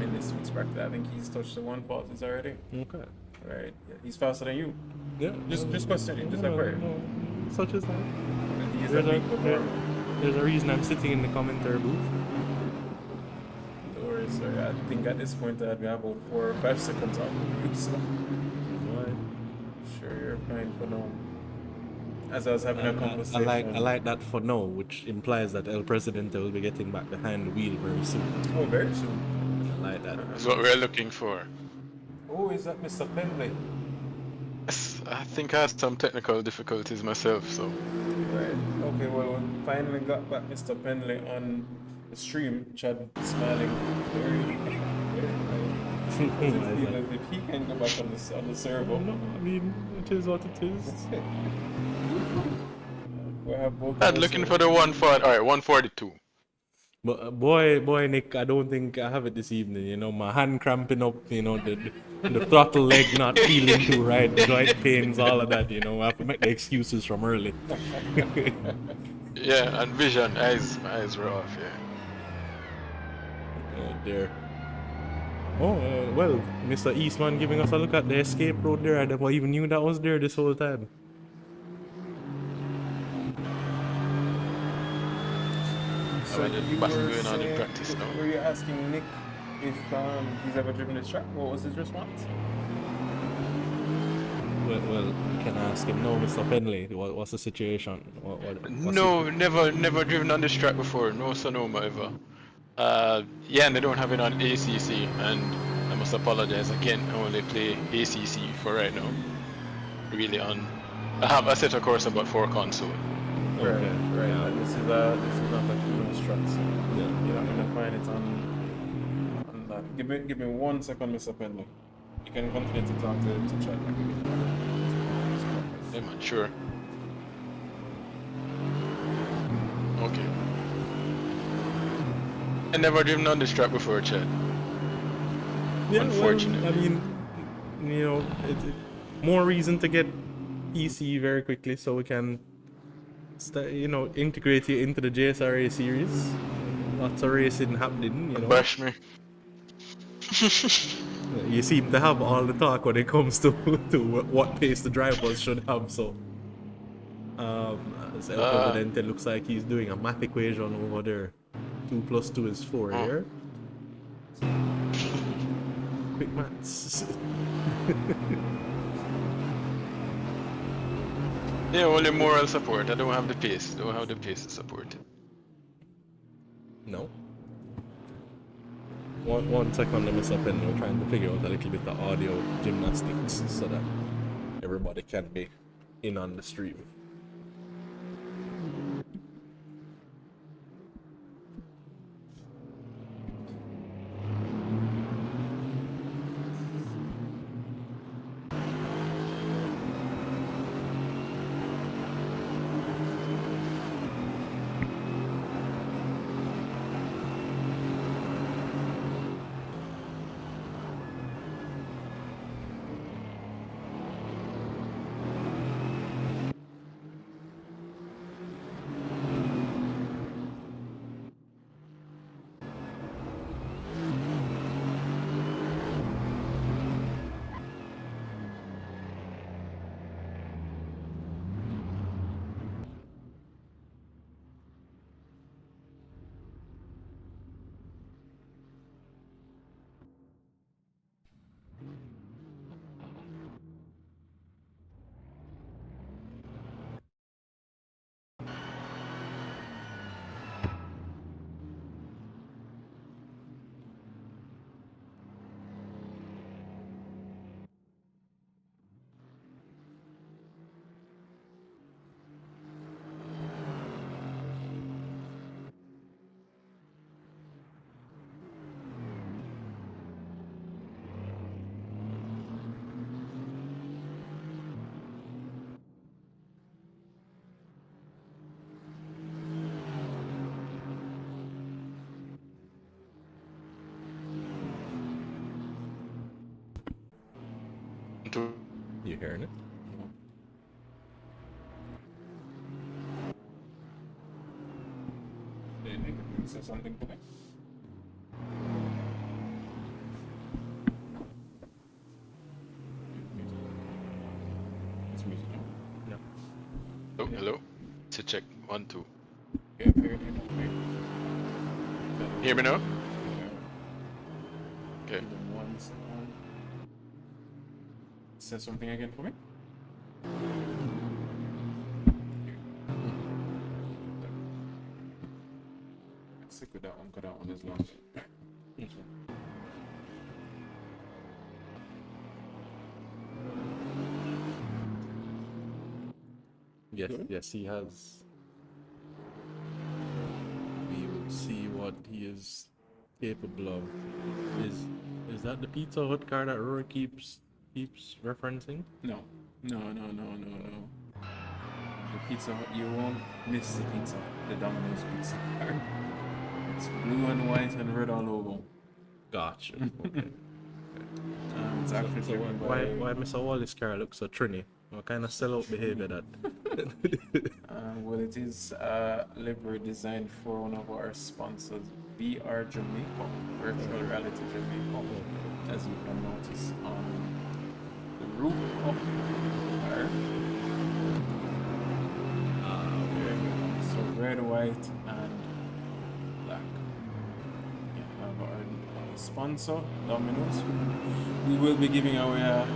in this week's practice. I think he's touched the 140s already. Okay. Right. Yeah, he's faster than you. Yeah. Just questioning, just like where. No, such as that. He's a big performer. There's a reason I'm sitting in the commentary booth. Don't worry, sir. I think at this point I'd be about 4 or 5 seconds off of you, so sure you're fine for now. As I was having a conversation. I like that for now, which implies that El Presidente will be getting back behind the wheel very soon. Oh, very soon. I like that. That's what we're looking for. Oh, is that Mr. Penley? Yes, I think I had some technical difficulties myself, so. Right. Okay, well, we finally got back Mr. Penley on the stream. Chad smiling very if he can go back on the server. No, I mean, it is what it is. We have both. I'm looking for the 140. Alright, 142. But boy, Nick, I don't think I have it this evening. You know, my hand cramping up. You know, the throttle leg not feeling too right, joint pains, all of that. You know, I have to make the excuses from early. Yeah, and vision, my eyes were off. Yeah. Oh dear. Oh well, Mr. Eastman giving us a look at the escape road there. I never even knew that was there this whole time. So you were saying, practice now. were you asking Nick if he's ever driven this track? What was his response? Well, you can ask him. No, Mr. Penley, what's the situation? No, never driven on this track before. No Sonoma ever. Yeah, and they don't have it on ACC, and I must apologize again. I only play ACC for right now. Really on. I have a set of course about 4 console. Right. Yeah. This is not like Kuno's track, so you're not gonna find it on that. Give me 1 second, Mr. Penley. You can continue to talk to Chad. Yeah, man, sure. Okay. I never driven on this track before, Chad. Yeah, Unfortunate. well, I mean, you know, more reason to get PC very quickly so we can, integrate you into the Jsra series. Lots of racing happening, you know. Bash me. You seem to have all the talk when it comes to what pace the drivers should have, so. As El Presidente looks like he's doing a math equation over there. 2 + 2 is 4 here. Quick maths. Yeah, only moral support. I don't have the pace. Don't have the pace to support it. No. One second, let me stop in. We're trying to figure out a little bit of audio gymnastics so that everybody can be in on the stream. You hearing it? Did Nick say something to me? It's music. No. Oh, hello. To check 1, 2. Okay, very good. Hear me now? Okay. Okay. Give them 1 second. Say something again for me. Stick with that one, because that one is long. Yes, Good. yes, he has. We will see what he is capable of. Is that the Pizza Hut car that Rory keeps referencing? No. The Pizza Hut, you won't miss the pizza, the Domino's pizza car. It's blue and white and red all over. Gotcha. Okay. It's actually So driven why by, Mr. Wallis car looks so trini? What kind of sellout behavior that? well, it is a livery designed for one of our sponsors, VR Jamaica, Virtual Reality Jamaica, as you can notice on the roof of the car. There we go. So red, white, and black. Yeah, our sponsor, Domino's. We will be giving away a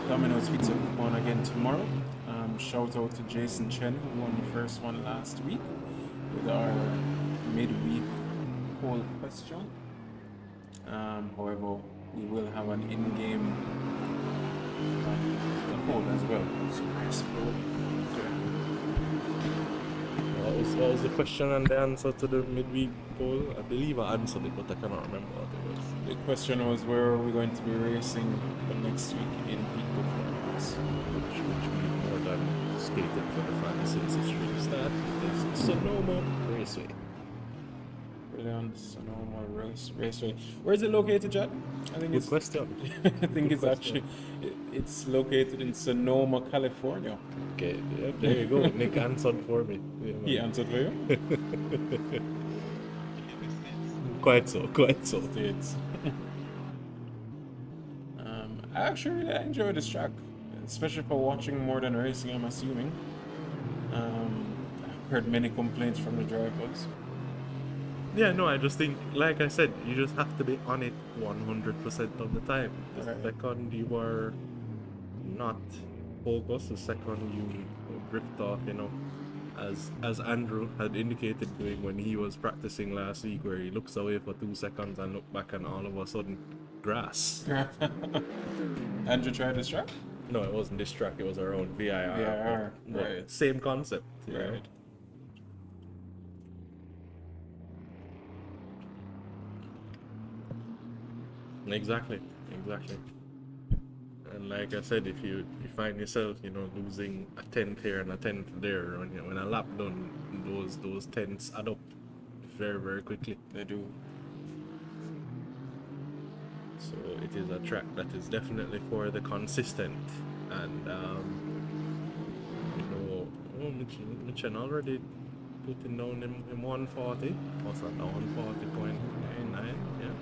Domino's pizza coupon again tomorrow. Shout out to Jason Chen, who won the first one last week with our midweek poll question. However, we will have an in-game poll as well. So nice poll. What was the question and the answer to the midweek poll? I believe I answered it, but I cannot remember what it was. The question was, where are we going to be racing for next week in peak performance? Which we more than stated for the fans since the stream start. It is Sonoma Raceway. Brilliant, Sonoma Raceway. Where is it located, Chad? I think Good question. I think it's actually it's located in Sonoma, California. Okay, yeah, there you go. Nick answered for me. Yeah, He answered for you. Quite so. States. I actually really enjoy this track, especially for watching more than racing, I'm assuming. I've heard many complaints from the drivers. Yeah, no, I just think, like I said, you just have to be on it 100% of the time. The Right. second you are not focused, the second you drift off, as Andrew had indicated doing when he was practicing last week, where he looks away for 2 seconds and look back and all of a sudden grass. Andrew tried this track? No, it wasn't this track, it was our own VIR. VIR, but right. Same concept. You know? Right. Exactly. And like I said, if you find yourself, losing a tenth here and a tenth there, when a lap done, those tenths add up very, very quickly. They do. So it is a track that is definitely for the consistent. And Mitchen already putting down him 140. What's that? 140.99. Yeah.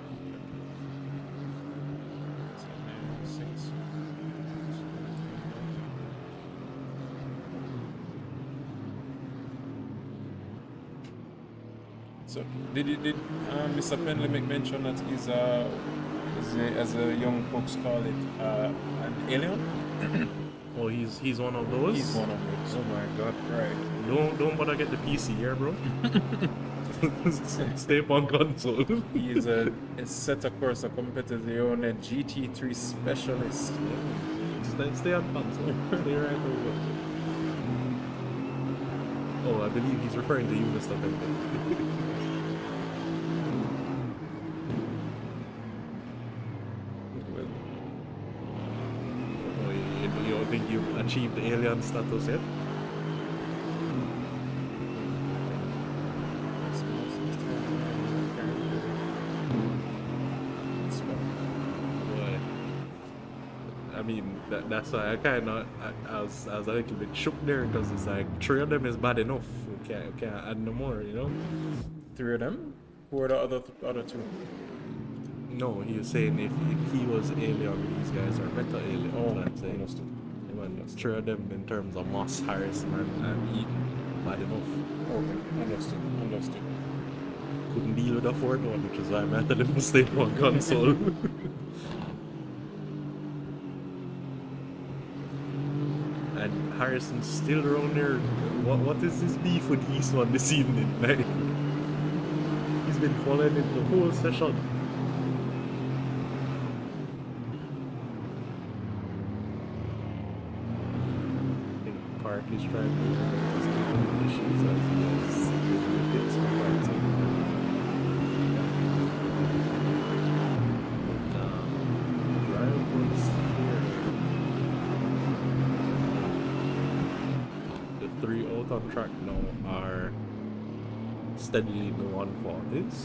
So did Mr. Penley make mention that he's as a young folks call it an alien? Oh, he's one of those. He's one of those. Oh my God! Right. Don't bother get the PC here, bro. Stay on console. He is a set of course a competitor on a GT3 specialist. Stay on console. Stay right over. Oh, I believe he's referring to you, Mr. Penley. You don't think you've achieved the alien status yet? Boy. I mean, that's why I was a little bit shook there, because it's like 3 of them is bad enough. We can't add no more, 3 of them? Who are the other 2? No, he was saying if he was alien, these guys are better alien. Oh, I'm saying. understood. Three of them in terms of Moss, Harrison, and Eaton, bad enough. Okay, understood. Couldn't deal with the 4th one, which is why I'm at the little stay on console. And Harrison's still around there. What is this beef with East one this evening? Like, he's been following it the whole session. He's trying to escape issues as he has bits for quite some time. Drivers here. The 3 out on track now are steadily in the 140s.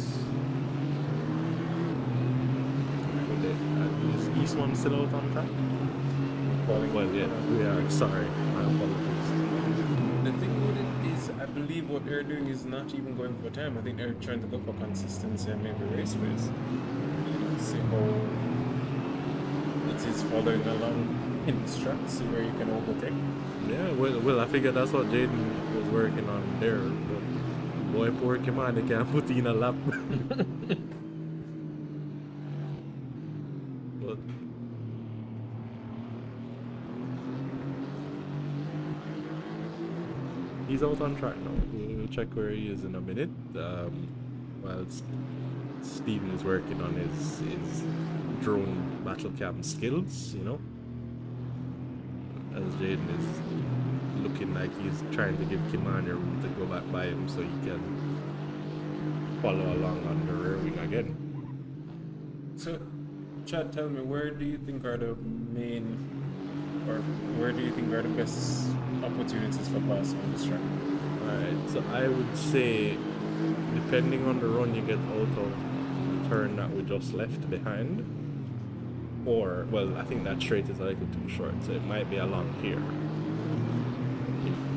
Is East one still out on track? Well, yeah, we are. Sorry, my apologies. The thing with it is, I believe what they're doing is not even going for time. I think they're trying to go for consistency and maybe race pace. See how it is following along in this track, see where you can overtake. Yeah, well, I figured that's what Jaden was working on there. But boy, poor Kiman, they can't put in a lap. But he's out on track now. We'll check where he is in a minute. While Steven is working on his drone battle cam skills, as Jaden is looking like he's trying to give Kimani room to go back by him so he can follow along on the rear wing again. So, Chad, tell me, where do you think are the main, or where do you think are the best opportunities for passing on this track? Alright, so I would say, depending on the run you get out of the turn that we just left behind, or, well, I think that straight is a little too short, so it might be along here.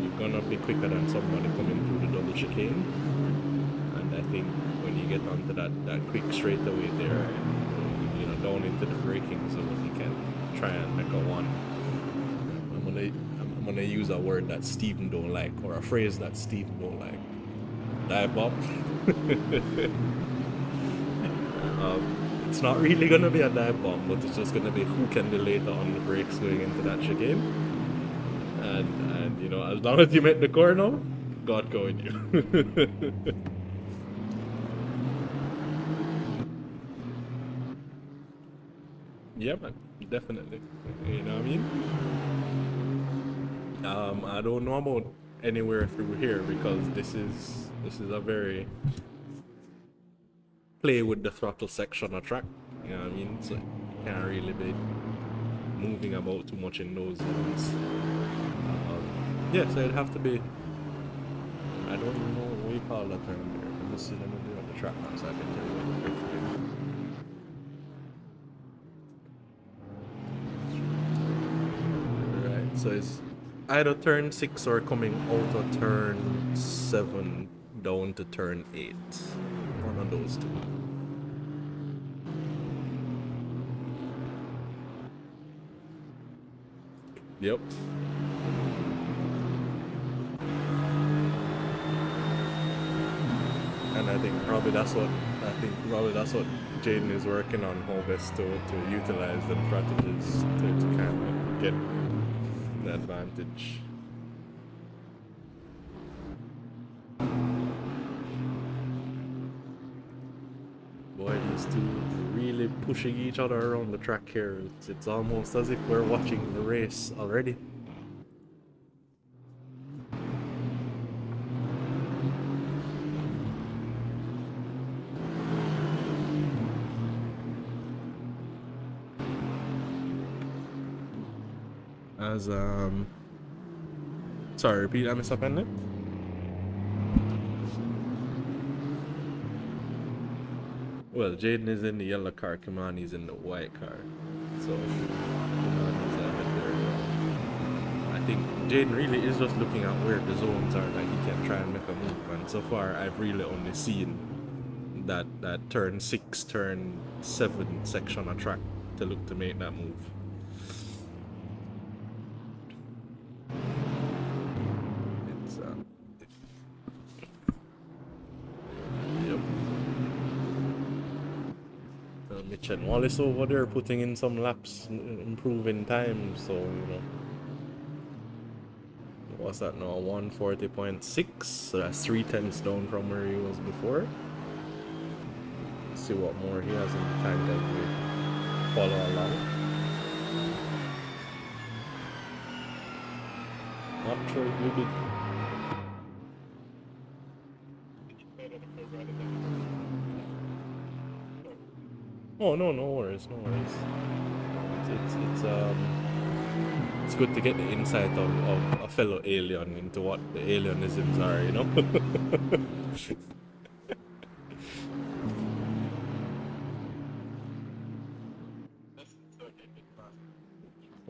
You're gonna be quicker than somebody coming through the double chicane, and I think when you get onto that quick straightaway there, down into the braking zone, you can try and make a one. I'm gonna use a word that Stephen don't like, or a phrase that Stephen don't like. Dive bomb. It's not really gonna be a dive bomb, but it's just gonna be who can be later on the brakes going into that chicane. And as long as you make the corner, God go with you. Yeah, man, definitely. You know what I mean? I don't know about anywhere through here because this is a very play with the throttle section of track. You know what I mean? So you can't really be moving about too much in those zones. Yeah, so it'd have to be. I don't even know what we call that term here. Let me see. Let me do it on the track map so I can tell you what the drift is. Right, so it's either turn 6 or coming out of turn 7 down to turn 8. One of those two. Yep. And I think probably that's what Jaden is working on, how best to utilize the strategies to kind of get the advantage. Boy, these two really pushing each other around the track here. It's almost as if we're watching the race already. As sorry, repeat that, Mr. Pendant. Well, Jaden is in the yellow car, Kimani's in the white car. So Kimani's ahead there. I think Jaden really is just looking at where the zones are that he can try and make a move. And so far I've really only seen that turn 6, turn 7 section of track to look to make that move. Mitch and Wallace over there putting in some laps, improving time, so you know. What's that now? 140.6, so that's 3/10 down from where he was before. Let's see what more he has in the tank as we follow along. Not sure if we did. Oh no, no worries, no worries. It's good to get the insight of a fellow alien into what the alienisms are, you know.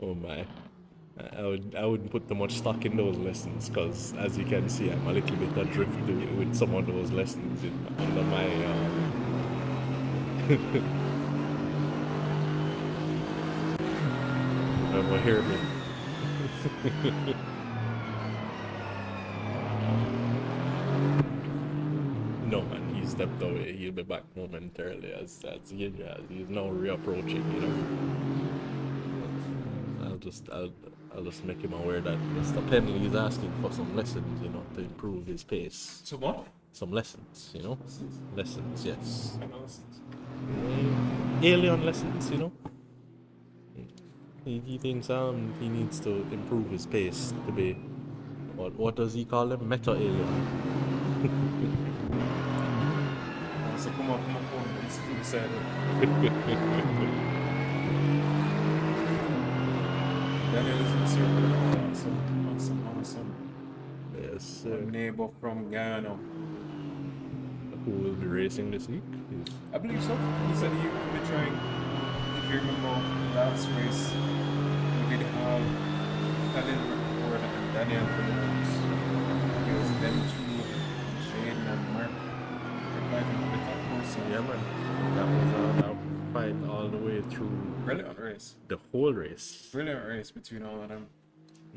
Oh my, I wouldn't put too much stock in those lessons because, as you can see, I'm a little bit adrift with some of those lessons under my. Will hear me. No man, he stepped away. He'll be back momentarily as Jsra. He's now reapproaching, you know. I'll just make him aware that Mr. Penley is asking for some lessons, you know, to improve his pace. So what? Some lessons, you know. Lessons, yes. Kind of lessons. Alien lessons, you know. He thinks he needs to improve his pace to be what does he call him? Meta alien. So come on, it's too sad. Daniel is in the circle. Awesome. Yes, sir. A neighbor from Ghana. Who will be racing this week? I believe so. He said he would be trying. If you remember last race, we did have Colin Woodward and Daniel Williams. It was them two, Shane and Mark. They're fighting for the top course. Yeah, man. That was a fight all the way through. Brilliant race. The whole race. Brilliant race between all of them.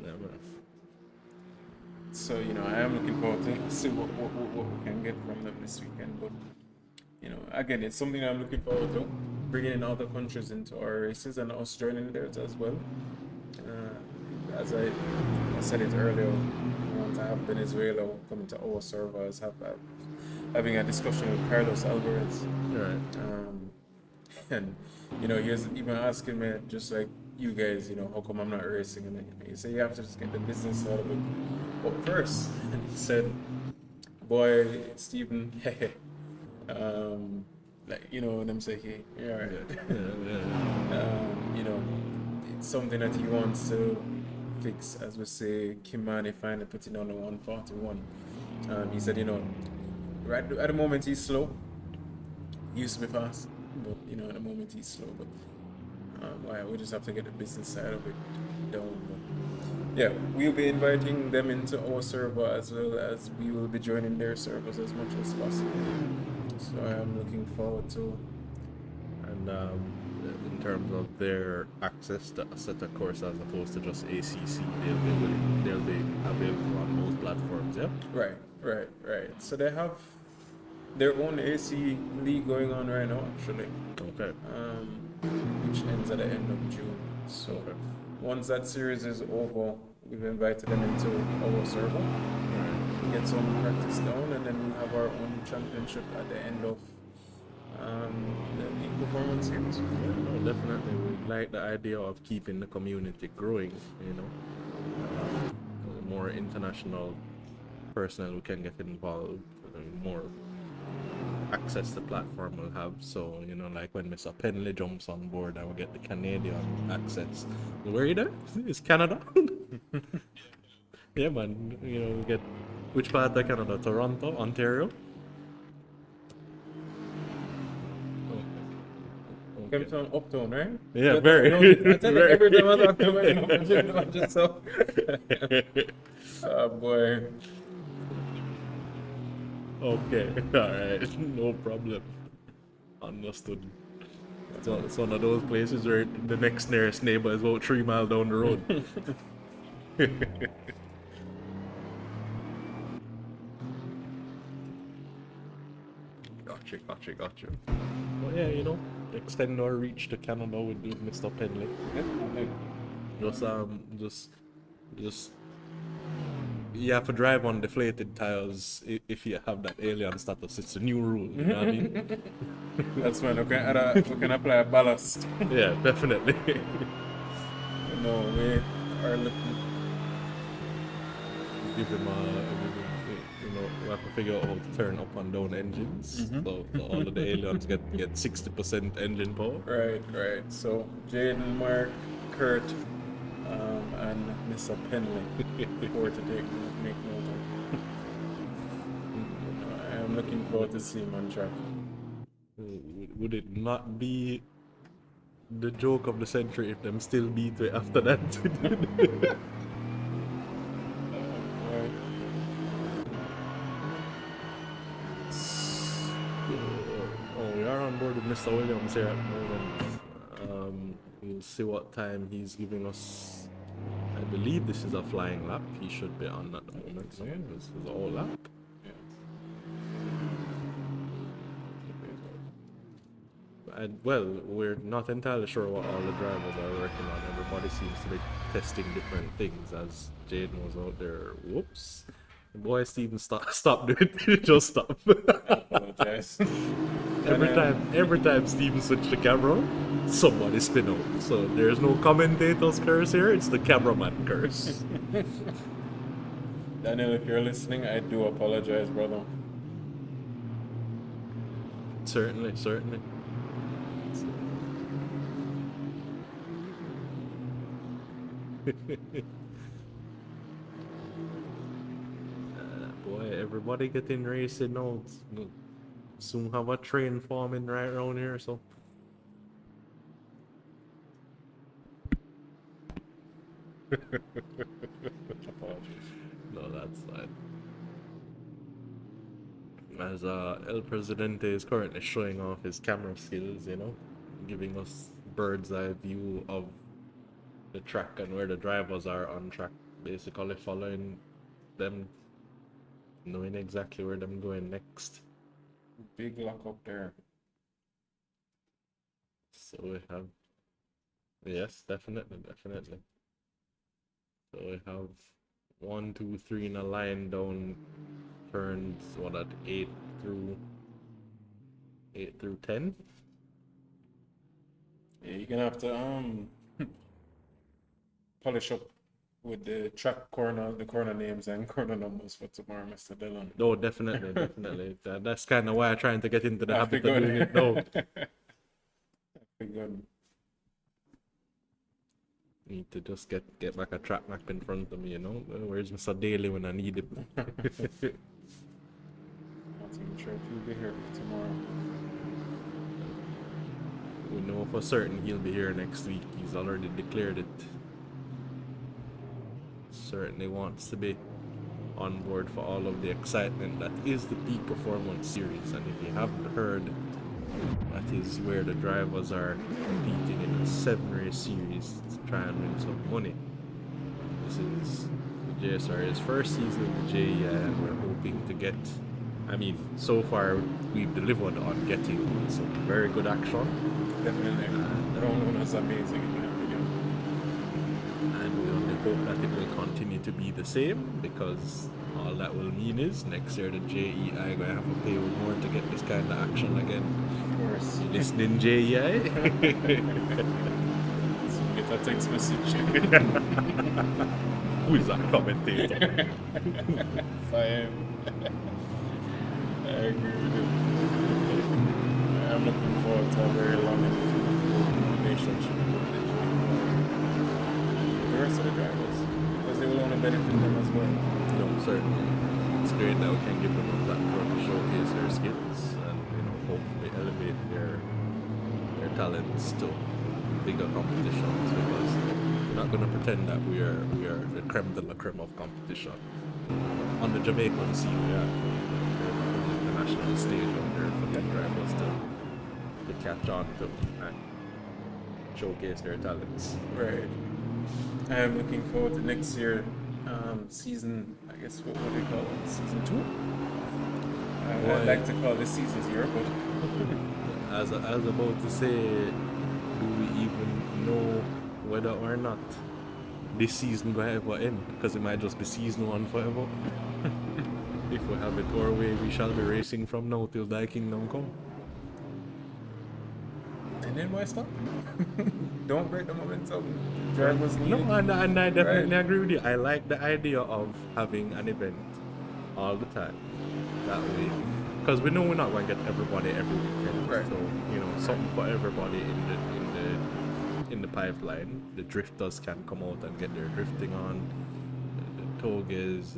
Yeah, man. So, you know, I am looking forward to see what we can get from them this weekend. But, you know, again, it's something I'm looking forward to. Bringing in other countries into our races and us joining theirs as well. as I said it earlier, I want to have Venezuela coming to our servers, having a discussion with Carlos Alvarez. Right. And he was even asking me, just like you guys, how come I'm not racing? And he said you have to just get the business out of it. But first, and he said, boy, Stephen, when I'm saying, hey, you're all right. It's something that he wants to fix, as we say, Kimani finally putting on the 141. He said, right at the moment he's slow. He used to be fast, but at the moment he's slow. But we just have to get the business side of it down. But yeah, we'll be inviting them into our server as well as we will be joining their servers as much as possible. So I'm looking forward to. And in terms of their access to a set of course as opposed to just ACC, they'll be available on most platforms. Yeah. Right. So they have their own AC league going on right now, actually. Okay. Which ends at the end of June. So once that series is over, we've invited them into our server, get some practice down, and then we'll have our own championship at the end of the league performance series. Yeah, no, definitely. We like the idea of keeping the community growing. More international personnel we can get involved, more access the platform will have. So like when Mr. Penley jumps on board and we get the Canadian access. Where are you there? Is Canada? Yeah, man. We get which part of Canada? Toronto, Ontario. Came from Uptown, right? Yeah, very. I tell you, every time I talk to him, I'm just so. Oh boy. Okay, alright, no problem. Understood. It's one of those places where the next nearest neighbor is about 3 miles down the road. Gotcha. Well, yeah, extend our reach to Canada with Mr. Penley. Just you have to drive on deflated tires if you have that alien status. It's a new rule, you know what I mean? That's fine. We can apply a ballast. Yeah, definitely. No, we are looking. Give him we have to figure out how to turn up and down engines. So all of the aliens get 60% engine power. Right. So Jaden, Mark, Kurt, and Mr. Penley for to make note of. I am looking forward to seeing him on track. Would it not be the joke of the century if them still beat it after that? We are on board with Mr. Williams here at the moment. We'll see what time he's giving us. I believe this is a flying lap. He should be on at the moment. So this is all lap. Well, we're not entirely sure what all the drivers are working on. Everybody seems to be testing different things as Jaden was out there. Whoops. Boy, Steven, stop doing it. Just stop. I apologize. Every time Steven switched the camera, somebody spin out. So there's no commentator's curse here, it's the cameraman curse. Daniel, if you're listening, I do apologize, brother. Certainly. Boy, everybody getting racing now. Soon have a train forming right around here, so. Apologies. No, that's fine. As El Presidente is currently showing off his camera skills, giving us bird's eye view of the track and where the drivers are on track, basically following them, knowing exactly where them going next. Big lock up there. So we have, yes, definitely. So we have 1, 2, 3 in a line down turns what at 8 through 10. Yeah, you're gonna have to polish up with the the corner names and corner numbers for tomorrow, Mr. Dillon. Oh, definitely. That's kind of why I'm trying to get into the That'd be habit of doing it now. That'd be good. Need to just get back a track map in front of me, you know. Where's Mr. Daly when I need him? Not even sure if he'll be here tomorrow. We know for certain he'll be here next week. He's already declared it. Certainly wants to be on board for all of the excitement that is the Peak Performance Series. And if you haven't heard, that is where the drivers are competing in a 7-race series to try and win some money. This is Jsra's first season with JEI, and we're hoping to get, I mean, so far we've delivered on getting some very good action. Definitely. Round one was amazing in my opinion. And we only hope that it will continue to be the same, because all that will mean is next year the JEI going to have to pay more to get this kind of action again. Of course. You listening, JEI? So get a text message. Who is that commentator? 5. I agree with you. I'm looking forward to a very long and fruitful relationship with the rest of the drivers, because they will only benefit them as well. No, certainly. It's great that we can give them a platform to showcase their skills and, you know, hopefully elevate their talents to bigger competitions, because we're not going to pretend that we are the creme de la creme of competition. On the Jamaican scene, we are the national stage out there for the drivers to catch on to and showcase their talents. Right. I'm looking forward to next year, season, I guess, what would they call it? Season 2? I would like to call this season 0, but I was about to say, do we even know whether or not this season will ever end? Because it might just be season 1 forever. If we have it our way, we shall be racing from now till Thy Kingdom come. and then why stop? Don't break the momentum. Drivers need. No, and I definitely agree with you. I like the idea of having an event all the time. That way, because we know we're not going to get everybody every weekend. Right. So, you know, something for everybody in the pipeline. The drifters can come out and get their drifting on. The toges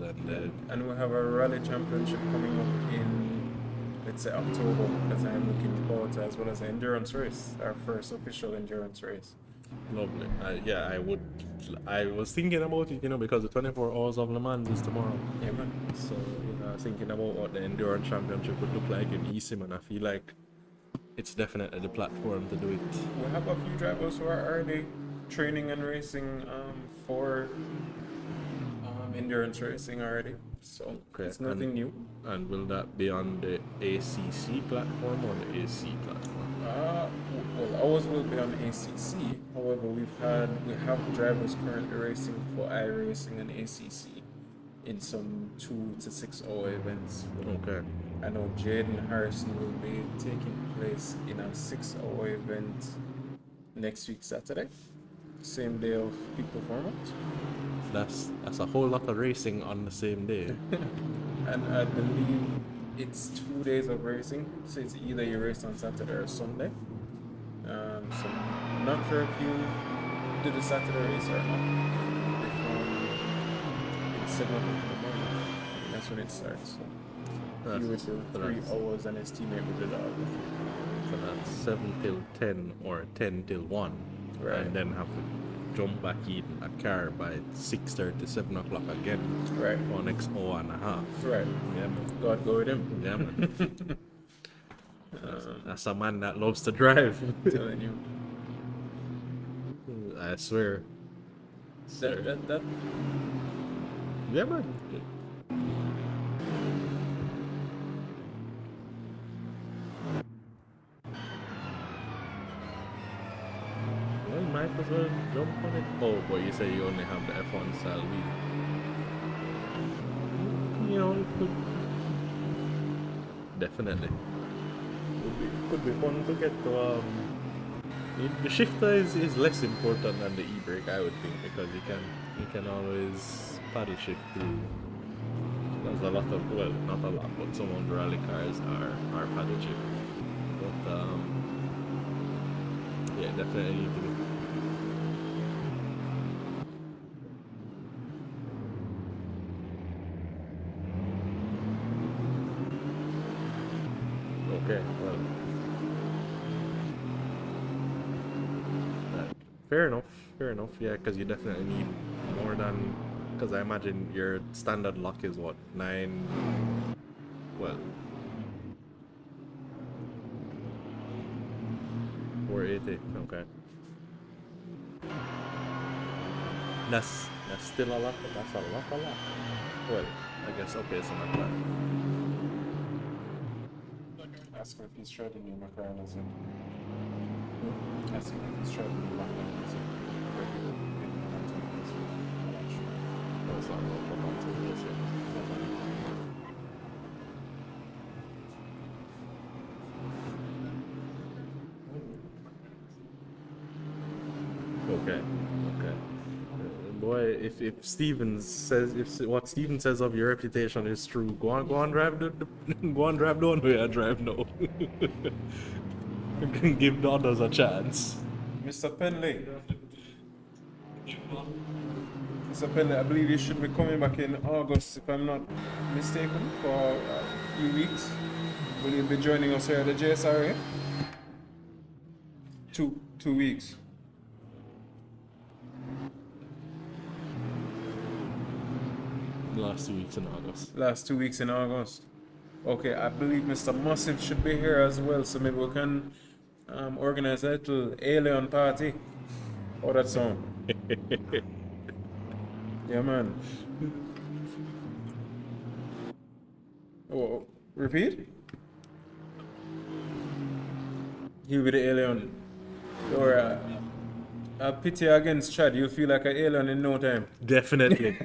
And we'll have a rally championship coming up in, let's say, October, that I'm looking forward to, as well as an endurance race, our first official endurance race. Lovely. I was thinking about it, you know, because the 24 Hours of Le Mans is tomorrow. Yeah, man. So, you know, I was thinking about what the endurance championship would look like in Esim, and I feel like it's definitely the platform to do it. We have a few drivers who are already training and racing for endurance racing already, so Okay, it's nothing new. And will that be on the ACC platform or the AC platform? Well, ours will be on ACC. However, we have drivers currently racing for iRacing and ACC in some 2 to 6 hour events. Okay. I know Jaden Harrison will be taking place in a 6-hour event next week Saturday, same day of peak performance. That's a whole lot of racing on the same day. And I believe it's 2 days of racing, so it's either you race on Saturday or Sunday. So I'm not sure if you do the Saturday race or not. It's 7 o'clock in the morning. I think that's when it starts. So he would do 3 hours and his teammate would do the other. So that's 7 till 10 or 10 till 1. Right. And then have to jump back in a car by 6:30, 7 o'clock again. Right. For the next hour and a half. Right. Yeah, man. God go with him. Yeah, man. That's a man that loves to drive. I'm telling you. I swear. That Yeah, man. Well, might as as well jump on it. Oh, but you say you only have the F1 style wheel. You know, it could definitely could be fun to get to. The shifter is less important than the e-brake, I would think, because you can always paddle shift through. There's a lot of, well, not a lot, but some of the rally cars are paddle shift. But yeah, definitely need to be. Okay, well, fair enough, yeah, because you definitely need more than, because I imagine your standard lock is what, 9, well, 480, okay. That's still a lot, that's a lot. Well, I guess, okay, so not bad. Ask him if he's tried the new McLaren, is it? Ask him if he's tried the new McLaren, is it? That's not what I'm about to do, is it? Okay. Boy, if Steven says, if what Steven says of your reputation is true, go on drive the go on drive the one way I drive now. Give the others a chance. Mr. Penley. Mr. Penley, I believe you should be coming back in August, if I'm not mistaken, for a few weeks. Will you be joining us here at the Jsra? 2 weeks. Last 2 weeks in August. Last 2 weeks in August. Okay, I believe Mr. Massive should be here as well, so maybe we can organize a little alien party. Oh, that sound. Yeah, man. Oh, repeat? He'll be the alien. Or I'll pit you against Chad. You'll feel like an alien in no time. Definitely.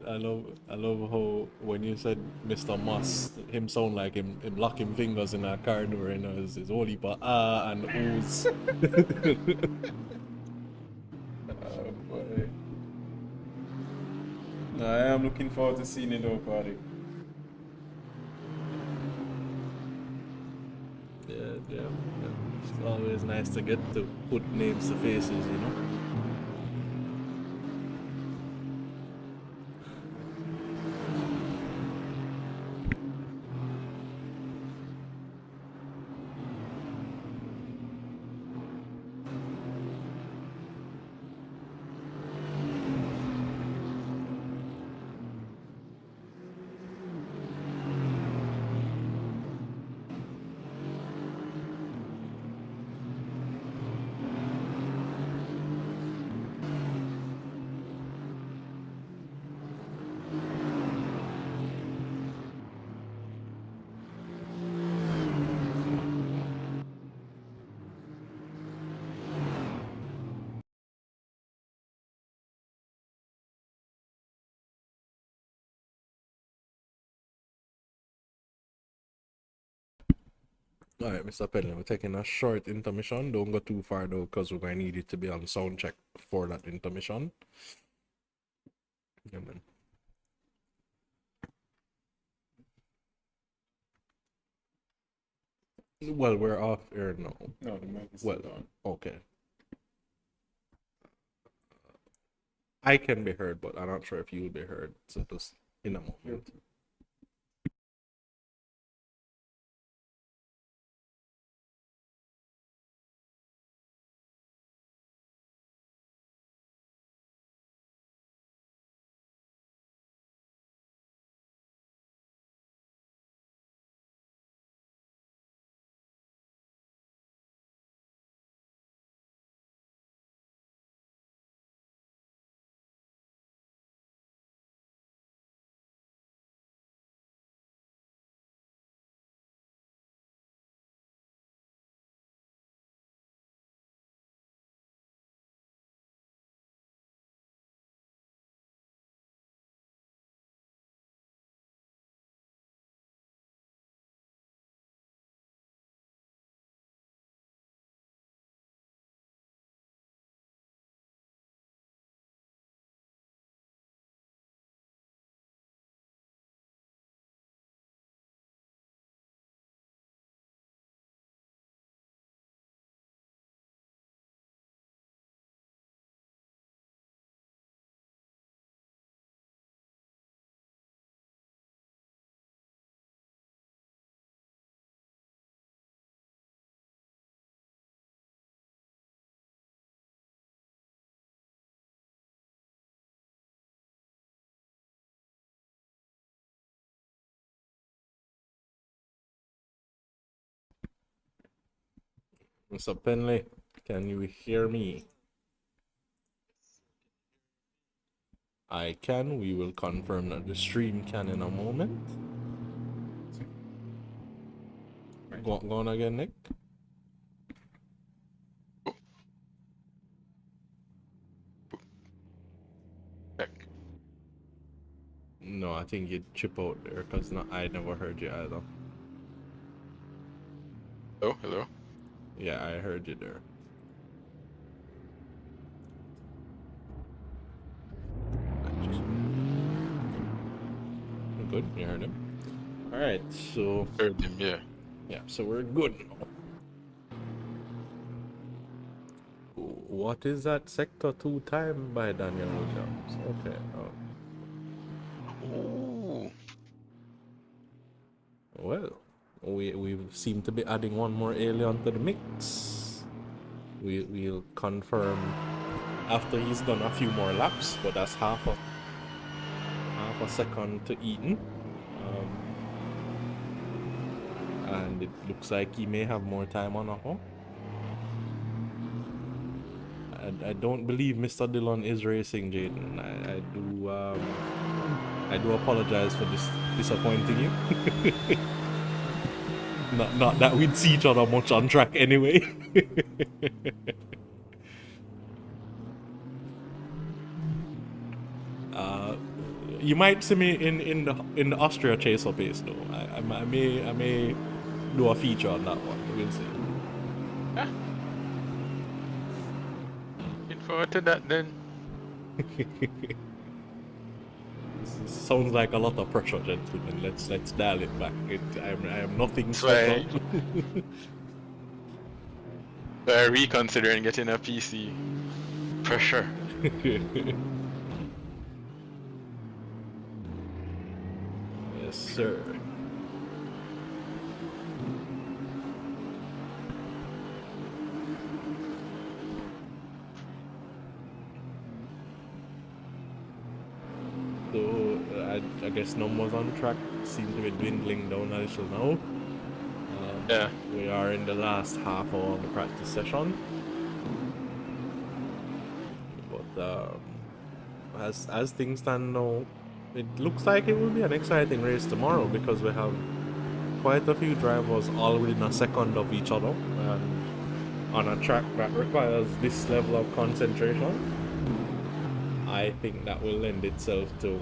I love how when you said Mr. Moss, him sound like him locking fingers in a car door, you know, his whole heap of and oohs. Oh, boy. No, I am looking forward to seeing it though, party. Yeah. It's always nice to get to put names to faces, you know. Alright, Mr. Penley, we're taking a short intermission. Don't go too far though, because we're going to need it to be on sound check for that intermission. Yeah, man. Well, we're off air now. No, the mic is Well, still on. okay. I can be heard, but I'm not sure if you'll be heard. So just in a moment. Mr. Penley, can you hear me? I can. We will confirm that the stream can in a moment. Go on again, Nick. Check. No, I think you chip out there because I never heard you either. Oh, hello. Yeah, I heard you there. Good, you heard him. Alright, so Heard him, yeah. yeah, so we're good now. What is that sector 2 time by Daniel Williams? Okay. Ooh. Well, we seem to be adding one more alien to the mix. We'll confirm after he's done a few more laps, but that's half a second to Eaton. And it looks like he may have more time on her. I don't believe Mr. Dillon is racing, Jaden. I do apologize for disappointing you. not that we'd see each other much on track anyway. You might see me in the Austria Chaser pace though. I may do a feature on that one. We'll see. Ah. Looking forward to that then. Sounds like a lot of pressure, gentlemen. Let's dial it back. I am nothing That's special. So I'm reconsidering getting a PC. Pressure. Yes, sir. So I guess numbers on track seem to be dwindling down a little now. Yeah. We are in the last half hour of the practice session. But as things stand now, it looks like it will be an exciting race tomorrow because we have quite a few drivers all within a second of each other, and on a track that requires this level of concentration, I think that will lend itself to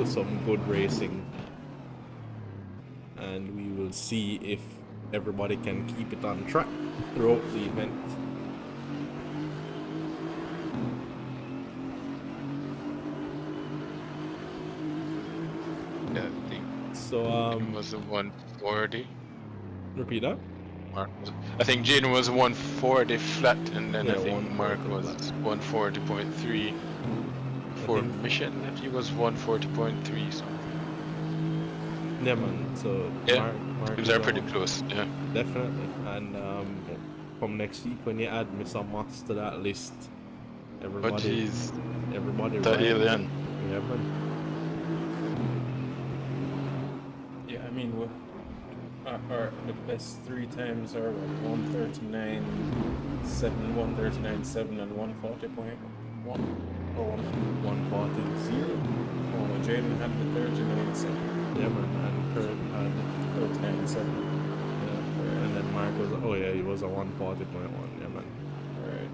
some good racing, and we will see if everybody can keep it on track throughout the event. Yeah, I think So it was a 140. repeat that. I think Jaden was 140 flat, and then Yeah, I think Mark 140 was 140.3. For mission, I think it was 140.3 something. Yeah, man. So Yeah, Mark these is are pretty on- close. Yeah. Definitely. And from next week, when you add Mr. Moss to that list, But everybody he's the right. alien. Yeah, man. Yeah, I mean, the best 3 times are 139.7, 139.7, and 140.1. Or 140. oh, Jaden had the 39.7. Yeah, man. And Kurt had 39.7. yeah. And then Mark was he was a 140.1. Yeah, man. Alright.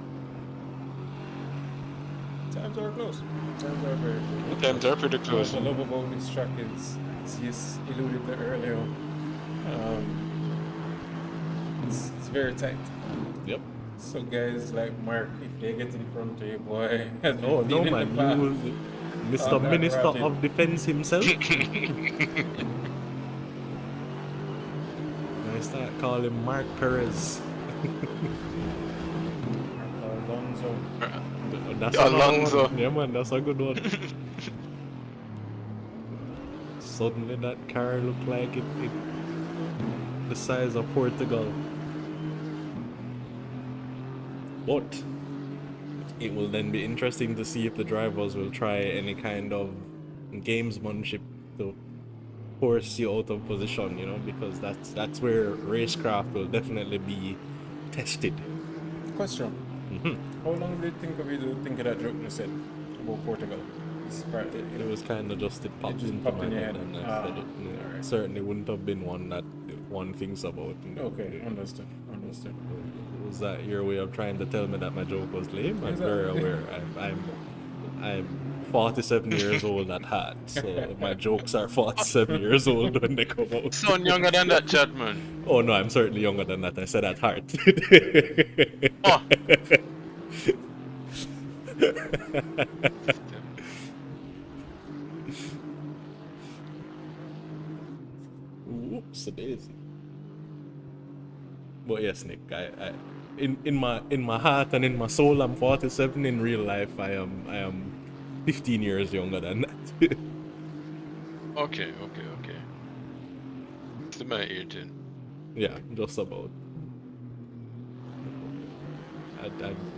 Times are close. Times are very close. The times are pretty close. What I love about this track is, as you alluded to earlier, it's very tight. Yep. So guys like Mark, if they get in front of you, boy, has Oh been no, in the man. past. You Mr. On that Minister route, of Defense himself. I start calling Mark Perez. Alonso. That's Alonso. another one. Yeah, man, that's a good one. Suddenly that car looked like it the size of Portugal. But it will then be interesting to see if the drivers will try any kind of gamesmanship to force you out of position, because that's where racecraft will definitely be tested. Question. Mhm. How long did you think of that joke you said about Portugal? This part, It was kind of just, it popped just into popped my in your head head. and I said it. Yeah. Alright. Certainly wouldn't have been one that one thinks about. Okay, understood. Was that your way of trying to tell me that my joke was lame? I'm Exactly. very aware. I'm 47 years old at heart, so my jokes are 47 years old when they come out. Son younger than that, Chadman. Oh no, I'm certainly younger than that. I said at heart. Oh. Whoops, a daisy. But yes, Nick, in my heart and in my soul, I'm 47. In real life, I am 15 years younger than that. Okay. It's my age then. Yeah, just about.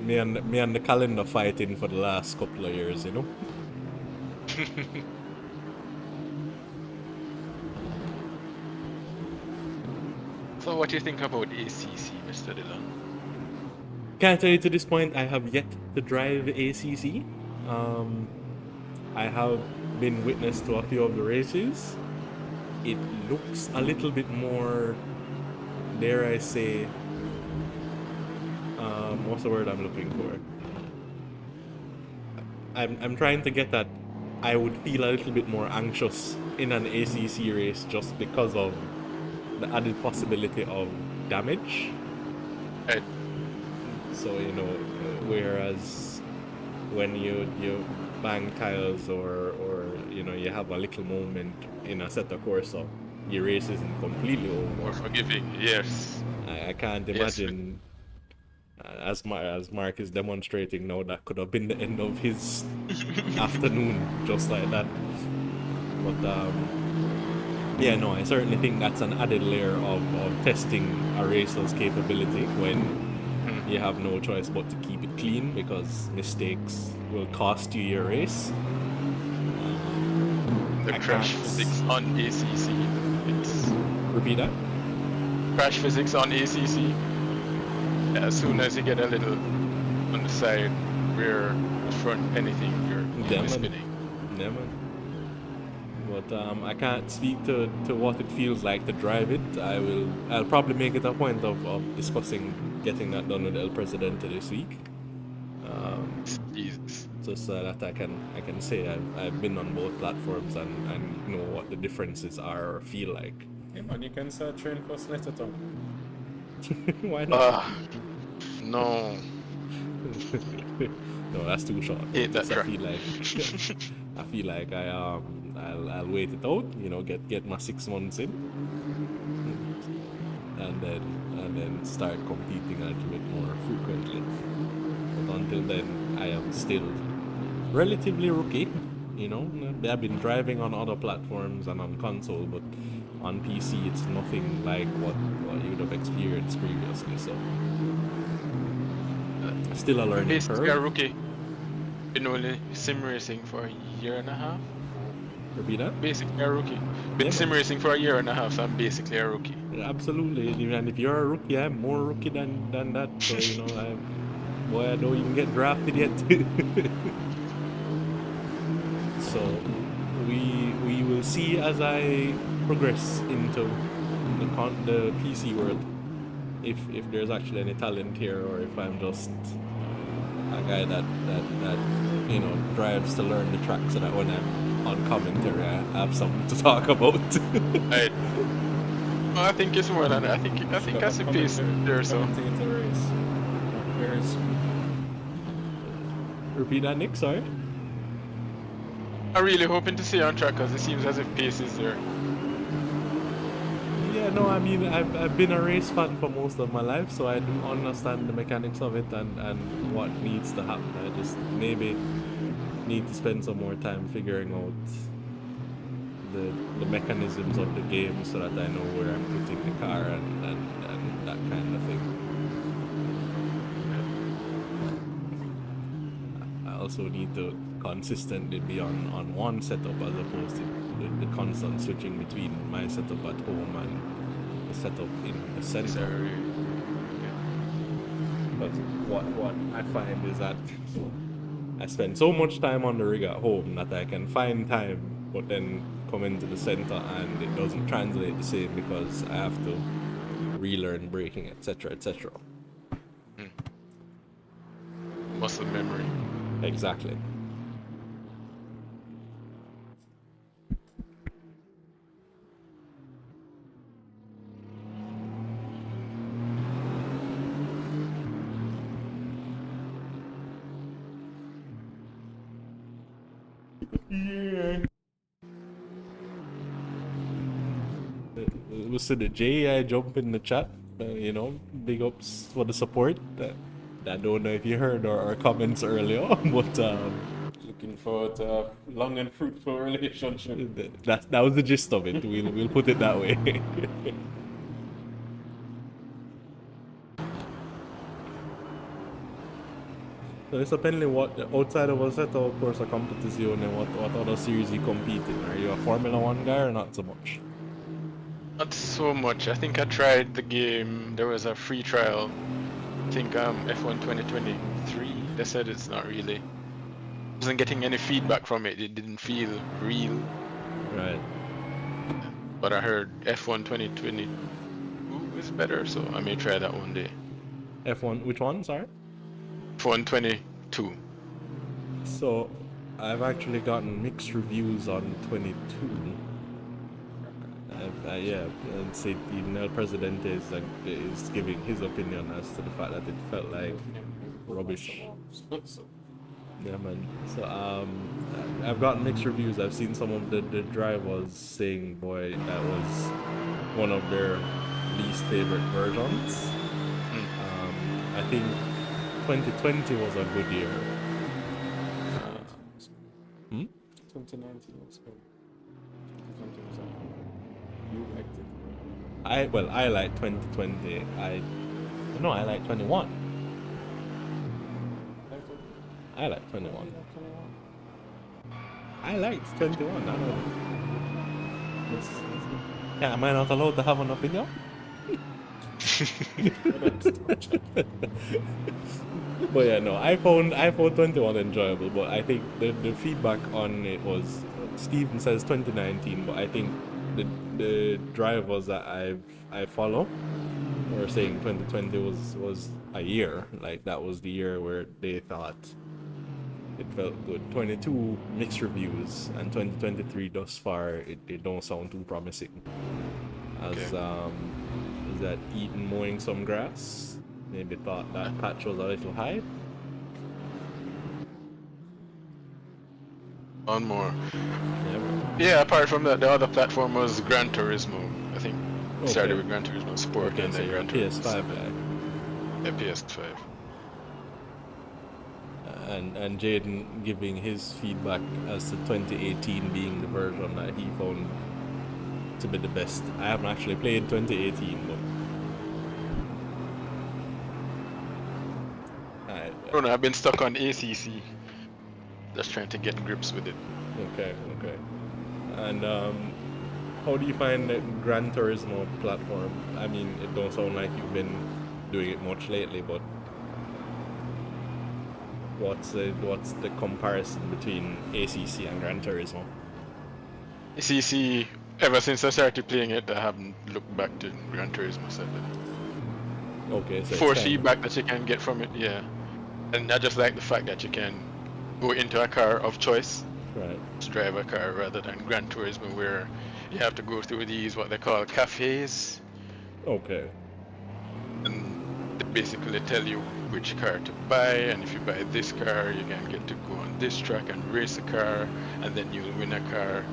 Me and the calendar fighting for the last couple of years, you know. So what do you think about ACC, Mr. Dillon? Can't tell you to this point, I have yet to drive ACC. I have been witness to a few of the races. It looks a little bit more, dare I say, what's the word I'm looking for? I'm trying to get that I would feel a little bit more anxious in an ACC race just because of the added possibility of damage. Right. So, you know, whereas when you bang tires or you know, you have a little moment in a set of course, so your race isn't completely over. More forgiving, yes. I can't Yes. imagine, as Mark is demonstrating now, that could have been the end of his afternoon, just like that. But yeah, no, I certainly think that's an added layer of testing a racer's capability when you have no choice but to keep it clean, because mistakes will cost you your race. The I crash can't- physics on ACC. It's Repeat that? crash physics on ACC. As soon as you get a little on the side, rear, the front, anything, you're Yeah, man. spinning. Yeah, man. But I can't speak to what it feels like to drive it. I'll probably make it a point of discussing getting that done with El Presidente this week. Jesus. Just so that I can say I've been on both platforms and know what the differences are or feel like. Yeah, man, you can start training for Snetterton. Why not? No. No, that's too short. Hate that Just track. I feel like I'll wait it out, you know, get my 6 months in, and then start competing a little bit more frequently. But until then, I am still relatively rookie. You know, I've been driving on other platforms and on console, but on PC it's nothing like what you'd have experienced previously. So still a learning Basically a curve. rookie. Been only sim racing for a year and a half. Repeat that? Basically a rookie. Been Yeah, sim man. racing for a year and a half, so I'm basically a rookie. Absolutely, and if you're a rookie, I'm more rookie than that. So you know, I don't even get drafted yet. So we will see as I progress into the PC world, if there's actually any talent here, or if I'm just a guy that you know drives to learn the track, so that when I'm on commentary I have something to talk about. Right. No, I think it's more than that. I think I see pace there, so. Commentate the race. Very soon. Repeat that, Nick. Sorry. I'm really hoping to see you on track because it seems as if pace is there. Yeah, no, I mean, I've been a race fan for most of my life, so I do understand the mechanics of it and what needs to happen. I just maybe need to spend some more time figuring out the mechanisms of the game so that I know where I'm putting the car and that kind of thing. I also need to consistently be on one setup as opposed to the constant switching between my setup at home and the setup in the center. Because what I find is that I spend so much time on the rig at home that I can find time, but then come into the center and it doesn't translate the same because I have to relearn braking, etc., etc. Muscle memory. Exactly. Yeah. Listen to Jay, I jump in the chat. Big ups for the support. I don't know if you heard our comments earlier, but Looking forward to a long and fruitful relationship. that was the gist of it. We'll put it that way. So it's apparently what outside of Osetta, of course, a competition, and what other series you compete in? Are you a Formula One guy or not so much? Not so much. I think I tried the game. There was a free trial. I think F1 2023. They said it's not really. Wasn't getting any feedback from it. It didn't feel real. Right. But I heard F1 2022 is better, so I may try that one day. F1, which one? Sorry. F1 22. So, I've actually gotten mixed reviews on 22. Yeah, and say even El Presidente is giving his opinion as to the fact that it felt like rubbish. Yeah, man. So I've gotten mixed reviews. I've seen some of the drivers saying, boy, that was one of their least favorite versions. I think 2020 was a good year. 2019 was good. 2020 was okay. You liked it. I like 2020. I like 21. I like 21. I liked 21. I don't know. Yeah, am I not allowed to have an opinion? But yeah, no, I found 21 enjoyable, but I think the feedback on it was, Steven says 2019, but I think the drivers that I follow were saying 2020 was a year, like that was the year where they thought it felt good. 22 mixed reviews, and 2023 thus far it don't sound too promising. As is that Eaton mowing some grass? Maybe thought that patch was a little high. One more. Yeah. Yeah, apart from that, the other platform was Gran Turismo. I think it started with Gran Turismo Sport Okay, and so then you're a Gran Turismo. PS5 guy. Yeah, PS5. And Jaden giving his feedback as to 2018 being the version that he found to be the best. I haven't actually played 2018, but Oh no, I've been stuck on ACC. Just trying to get grips with it. okay. And how do you find the Gran Turismo platform? I mean, it don't sound like you've been doing it much lately, but what's the comparison between ACC and Gran Turismo? ACC, ever since I started playing it, I haven't looked back to Gran Turismo 7. Okay, so For it's kind feedback that you can get from it, yeah. And I just like the fact that you can go into a car of choice right. to drive a car rather than Gran Turismo where you have to go through these what they call cafes, Okay. and they basically tell you which car to buy, and if you buy this car you can get to go on this track and race a car, and then you'll win a car.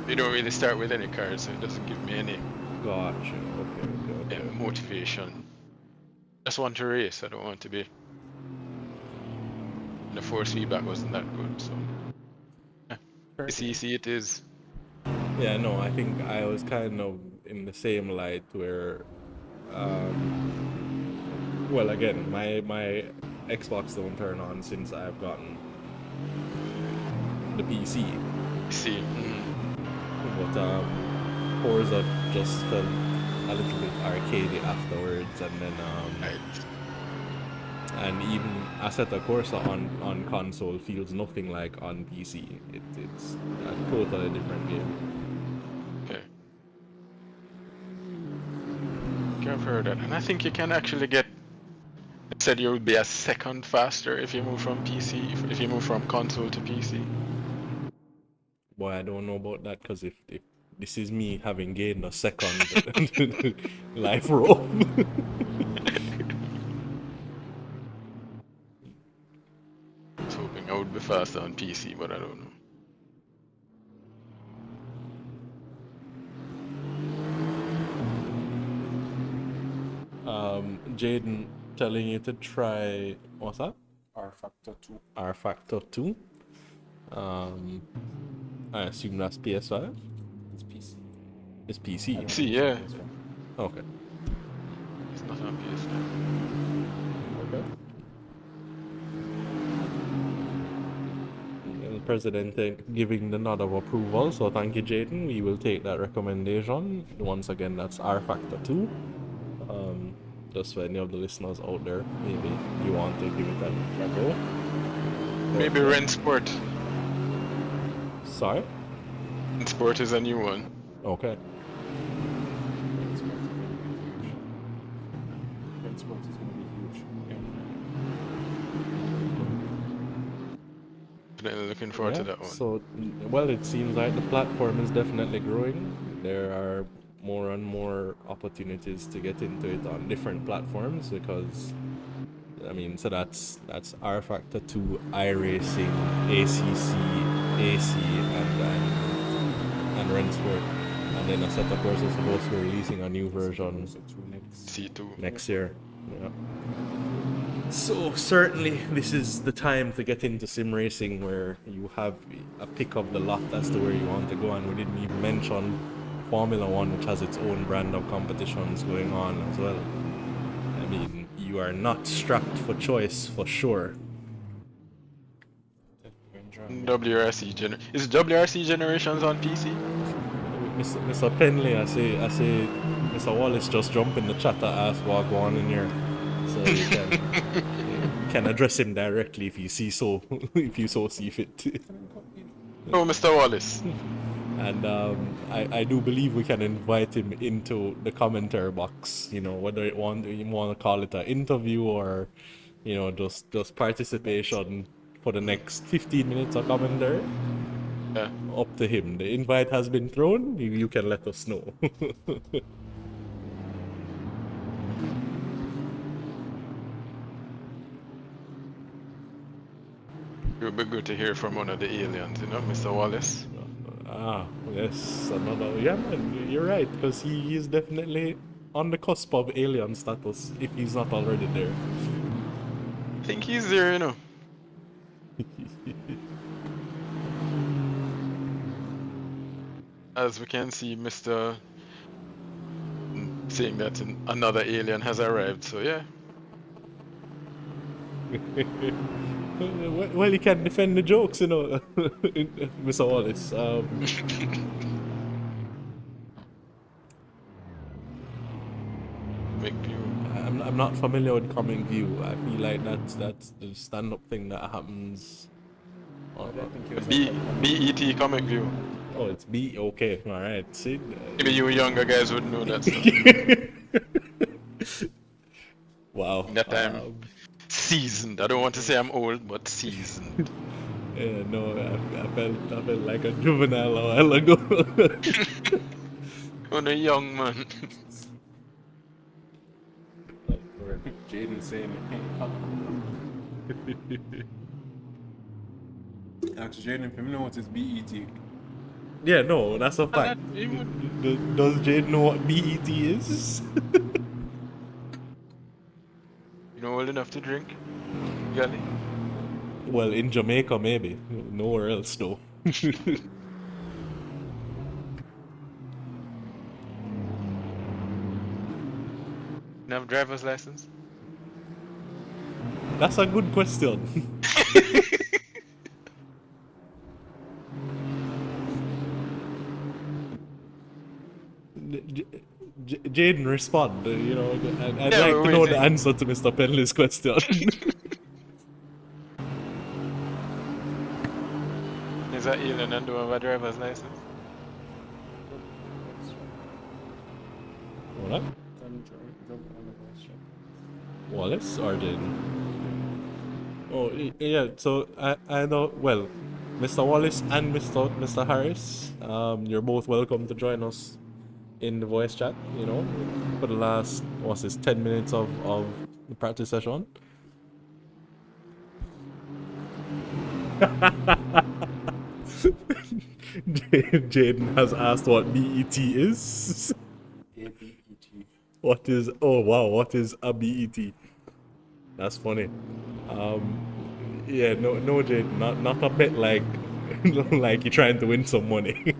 You don't really start with any cars, so it doesn't give me any Gotcha. Okay. motivation. I just want to race, I don't want to be. The force feedback wasn't that good, so ACC it is. Yeah, no, I think I was kind of in the same light where, well, again, my Xbox don't turn on since I've gotten the PC. See, But Forza just felt a little bit arcadey afterwards, and then right. And even Assetto Corsa on console feels nothing like on PC. It's a totally different game. Okay. I've heard that, and I think you can actually get. It said you would be a second faster if you move from PC, if you move from console to PC. Boy, I don't know about that, because if this is me having gained a second life row. I was hoping I would be faster on PC, but I don't know. Jaden telling you to try, what's that? R Factor 2. R Factor 2. I assume that's PS5? It's PC. It's PC. See, yeah, Okay. it's not on PS5. Okay. And the president giving the nod of approval, so thank you, Jaden. We will take that recommendation. Once again, that's R Factor 2. Just for any of the listeners out there, maybe you want to give it a go. Maybe Ren Sport. Sorry? Ren Sport is a new one. Okay. Sport is going to be huge. Definitely looking forward to that one. So, well, it seems like the platform is definitely growing. There are more and more opportunities to get into it on different platforms, because I mean, so that's R Factor 2, iRacing, ACC, AC, and Rensport, and then Assetto Corsa is supposed to be releasing a new version C2. next year. Yeah. So certainly this is the time to get into sim racing, where you have a pick of the lot as to where you want to go, and we didn't even mention Formula One, which has its own brand of competitions going on as well. I mean, you are not strapped for choice for sure. Is WRC Generations on PC? Mr. Penley, I say, Mr. Wallace just jump in the chat and ask what go on in here, so you can address him directly if you see so see fit. Oh, Mr. Wallace. And I do believe we can invite him into the commentary box, you know, whether you want to call it an interview or, you know, just participation for the next 15 minutes of commentary. Yeah. Up to him. The invite has been thrown. You can let us know. It would be good to hear from one of the aliens, you know, Mr. Wallace. Ah, yes, another. Yeah, man, you're right, because he is definitely on the cusp of alien status, if he's not already there. I think he's there, you know. As we can see, Mr. saying that another alien has arrived, so yeah. Well, you can defend the jokes, you know, Mr. Wallace. Make view. I'm not familiar with Comic View. I feel like that's the stand-up thing that happens. BET Comic View. Oh, it's B. Okay, all right. See, Maybe you younger guys would know that stuff. Wow. That time, seasoned. I don't want to say I'm old, but seasoned. Yeah, no, I felt like a juvenile a while ago. On a young man. Jaden saying, ask Jaden if you know what is BET. Yeah, no, that's a fact. Does Jade know what BET is? You know old enough to drink? Gally? Well, in Jamaica, maybe. Nowhere else, though. You have driver's license? That's a good question. Jaden, respond. You know, I'd Yeah, like we're to know the waiting. answer to Mr. Penley's question. Is that Elon and doing my driver's license? What? Wallace or Jaden? Oh, yeah, so I know, well, Mr. Wallace and Mr. Harris, you're both welcome to join us in the voice chat, you know, for the last, what's this, 10 minutes of the practice session. Jaden has asked what BET is. ABET. What is, oh wow, what is a BET? That's funny. Yeah, no, Jaden, not a bit like, like you're trying to win some money.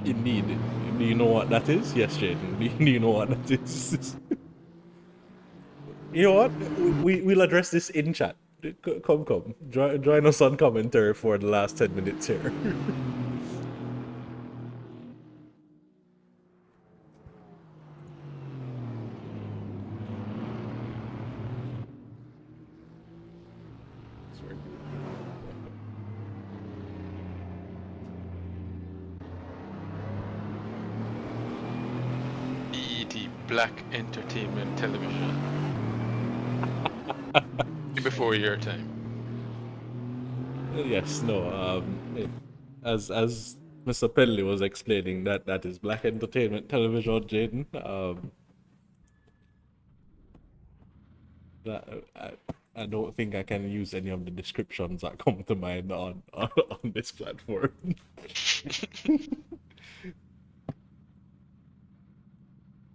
Indeed. Do you know what that is? Yes, Jaden. Do you know what that is? You know what? We'll address this in chat. Come. Join us on commentary for the last 10 minutes here. BET, Black Entertainment Television. Before your time. Yes, no. As Mr. Penley was explaining, that is Black Entertainment Television, Jaden. That I don't think I can use any of the descriptions that come to mind on this platform.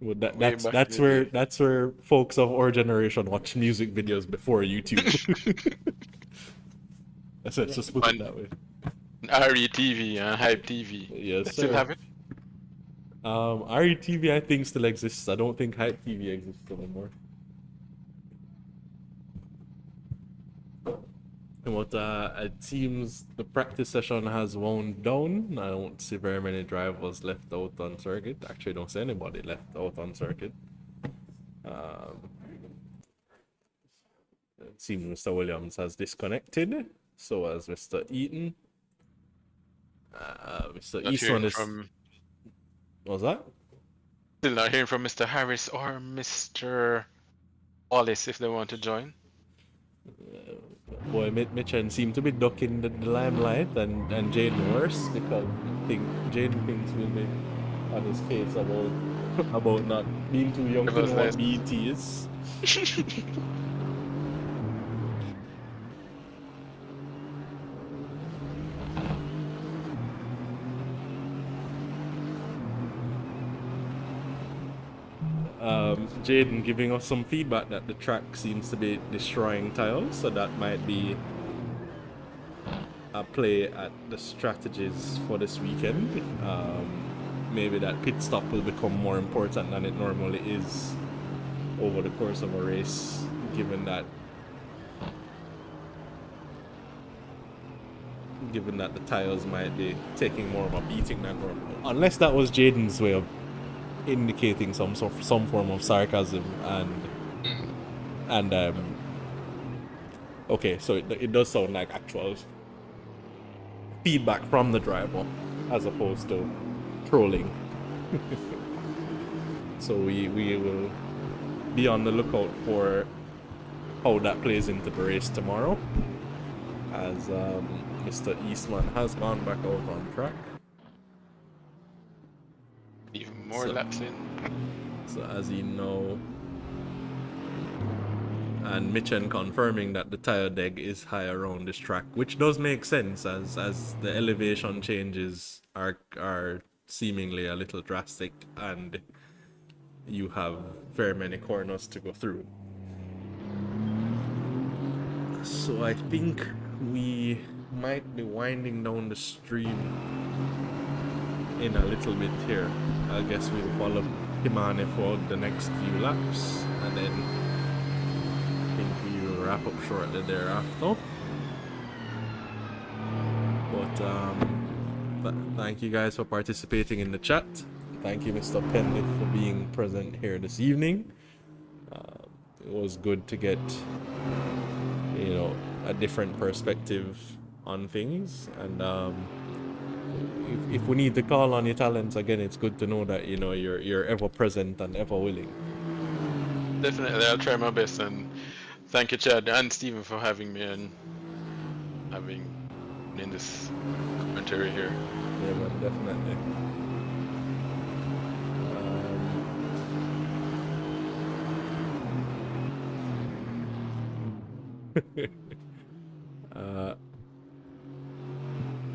Well, that's where folks of our generation watch music videos before YouTube. Let's just put it that way. RETV and Hype TV. Yes, They still sir. have it? RETV I think still exists. I don't think Hype TV exists anymore. But it seems the practice session has wound down. I don't see very many drivers left out on circuit. Actually, don't see anybody left out on circuit. It seems Mr. Williams has disconnected. So has Mr. Eaton. Mr. Not Eastman hearing is. from, What's that? still not hearing from Mr. Harris or Mr. Wallace if they want to join. Boy, Mitchen seemed to be ducking the limelight, and Jaden worse, because I think Jaden thinks we'll be on his case about not being too young to know what BET is. Jaden giving us some feedback that the track seems to be destroying tires, so that might be a play at the strategies for this weekend. Maybe that pit stop will become more important than it normally is over the course of a race, given that the tires might be taking more of a beating than normal. Unless that was Jaden's way of indicating some form of sarcasm and okay, so it does sound like actual feedback from the driver as opposed to trolling. So we will be on the lookout for how that plays into the race tomorrow, as Mr. Eastman has gone back out on track. Even more laps in. So as you know, and Mitchen confirming that the tire deg is high around this track, which does make sense as the elevation changes are seemingly a little drastic and you have very many corners to go through. So I think we might be winding down the stream in a little bit here. I guess we'll follow Himane for the next few laps, and then I think we will wrap up shortly thereafter. But thank you guys for participating in the chat. Thank you, Mr. Penley, for being present here this evening. It was good to get, a different perspective on things. And if we need to call on your talents again, it's good to know that you're ever present and ever willing. Definitely, I'll try my best. And thank you, Chad and Stephen, for having me and having in this commentary here. Yeah, man, definitely.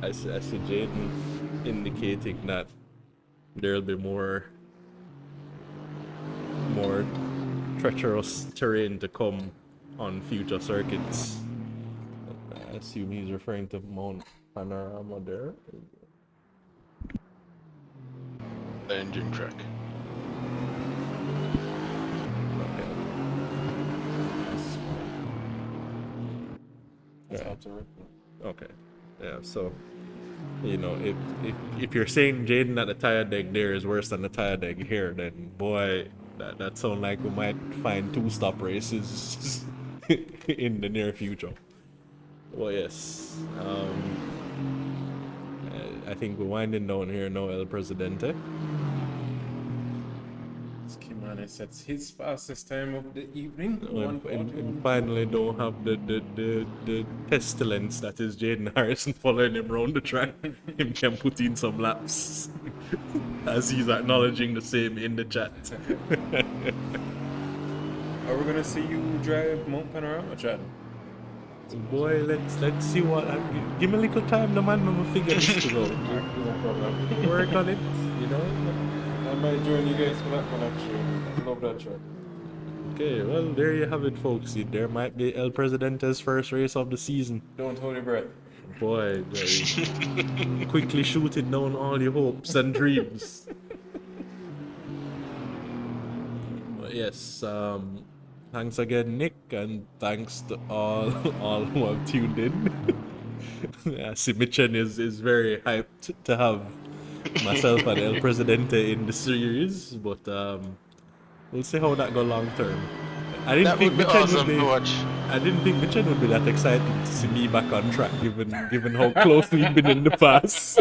I see Jaden indicating that there'll be more treacherous terrain to come on future circuits. I assume he's referring to Mount Panorama there. The engine track. Okay. Yeah. Okay. Yeah, so if you're saying Jaden at the tire deck there is worse than the tire deck here, then boy, that sounds like we might find 2-stop races in the near future. Well, yes. I think we're winding down here now, El Presidente. Kimani sets his fastest time of the evening. And finally don't have the pestilence that is Jaden Harrison following him around the track. Him can put in some laps. As he's acknowledging the same in the chat. Are we gonna see you drive Mount Panorama, Chad? Boy, let's see what. Give me a little time, the man. I'm gonna figure this to go. No problem. Work on it, I might join you guys for that one actually. I love that track. Okay, well, there you have it, folks. There might be El Presidente's first race of the season. Don't hold your breath. Boy, quickly shooting down all your hopes and dreams. But yes, thanks again, Nick, and thanks to all who have tuned in. Simichan is very hyped to have myself and El Presidente in the series, but we'll see how that go long term. I didn't think Mitchen would be that excited to see me back on track, given how close we've been in the past.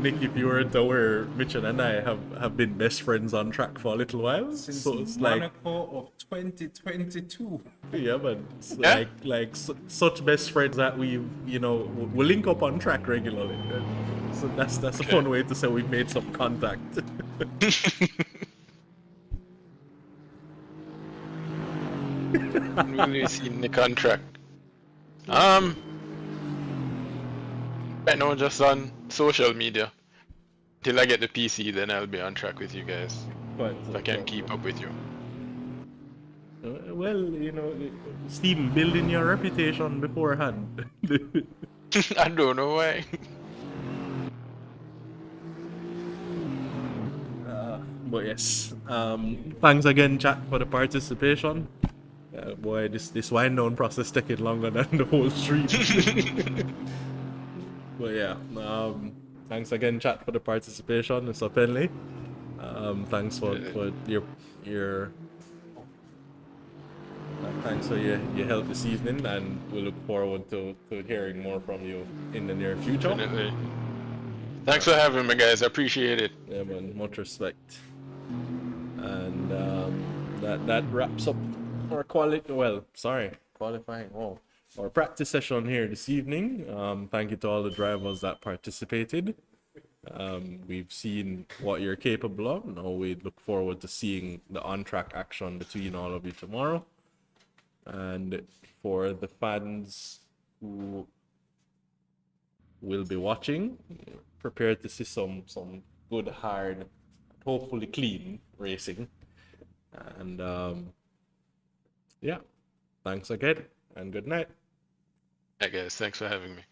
Nick, if you weren't aware, Mitchell and I have been best friends on track for a little while. Since so it's Monaco of 2022. Yeah, man. It's such best friends that we link up on track regularly. So that's a fun way to say we've made some contact. Really seen the contract. Right now, just on social media. Till I get the PC, then I'll be on track with you guys. But if I can keep up with you. Well, Steven, building your reputation beforehand. I don't know why. But yes, thanks again, chat, for the participation. Boy, this wind down process taking longer than the whole street. But yeah, thanks again, chat, for the participation, Mr. Penley. Thanks for your thanks for your help this evening, and we look forward to hearing more from you in the near future. Definitely. Thanks for having me, guys. I appreciate it. Yeah, man, much respect. And that wraps up our qualifying. Oh, our practice session here this evening. Thank you to all the drivers that participated. We've seen what you're capable of. Now we look forward to seeing the on-track action between all of you tomorrow. And for the fans who will be watching, prepare to see some good, hard, hopefully clean racing. And yeah, thanks again, and good night. Hey guys, thanks for having me.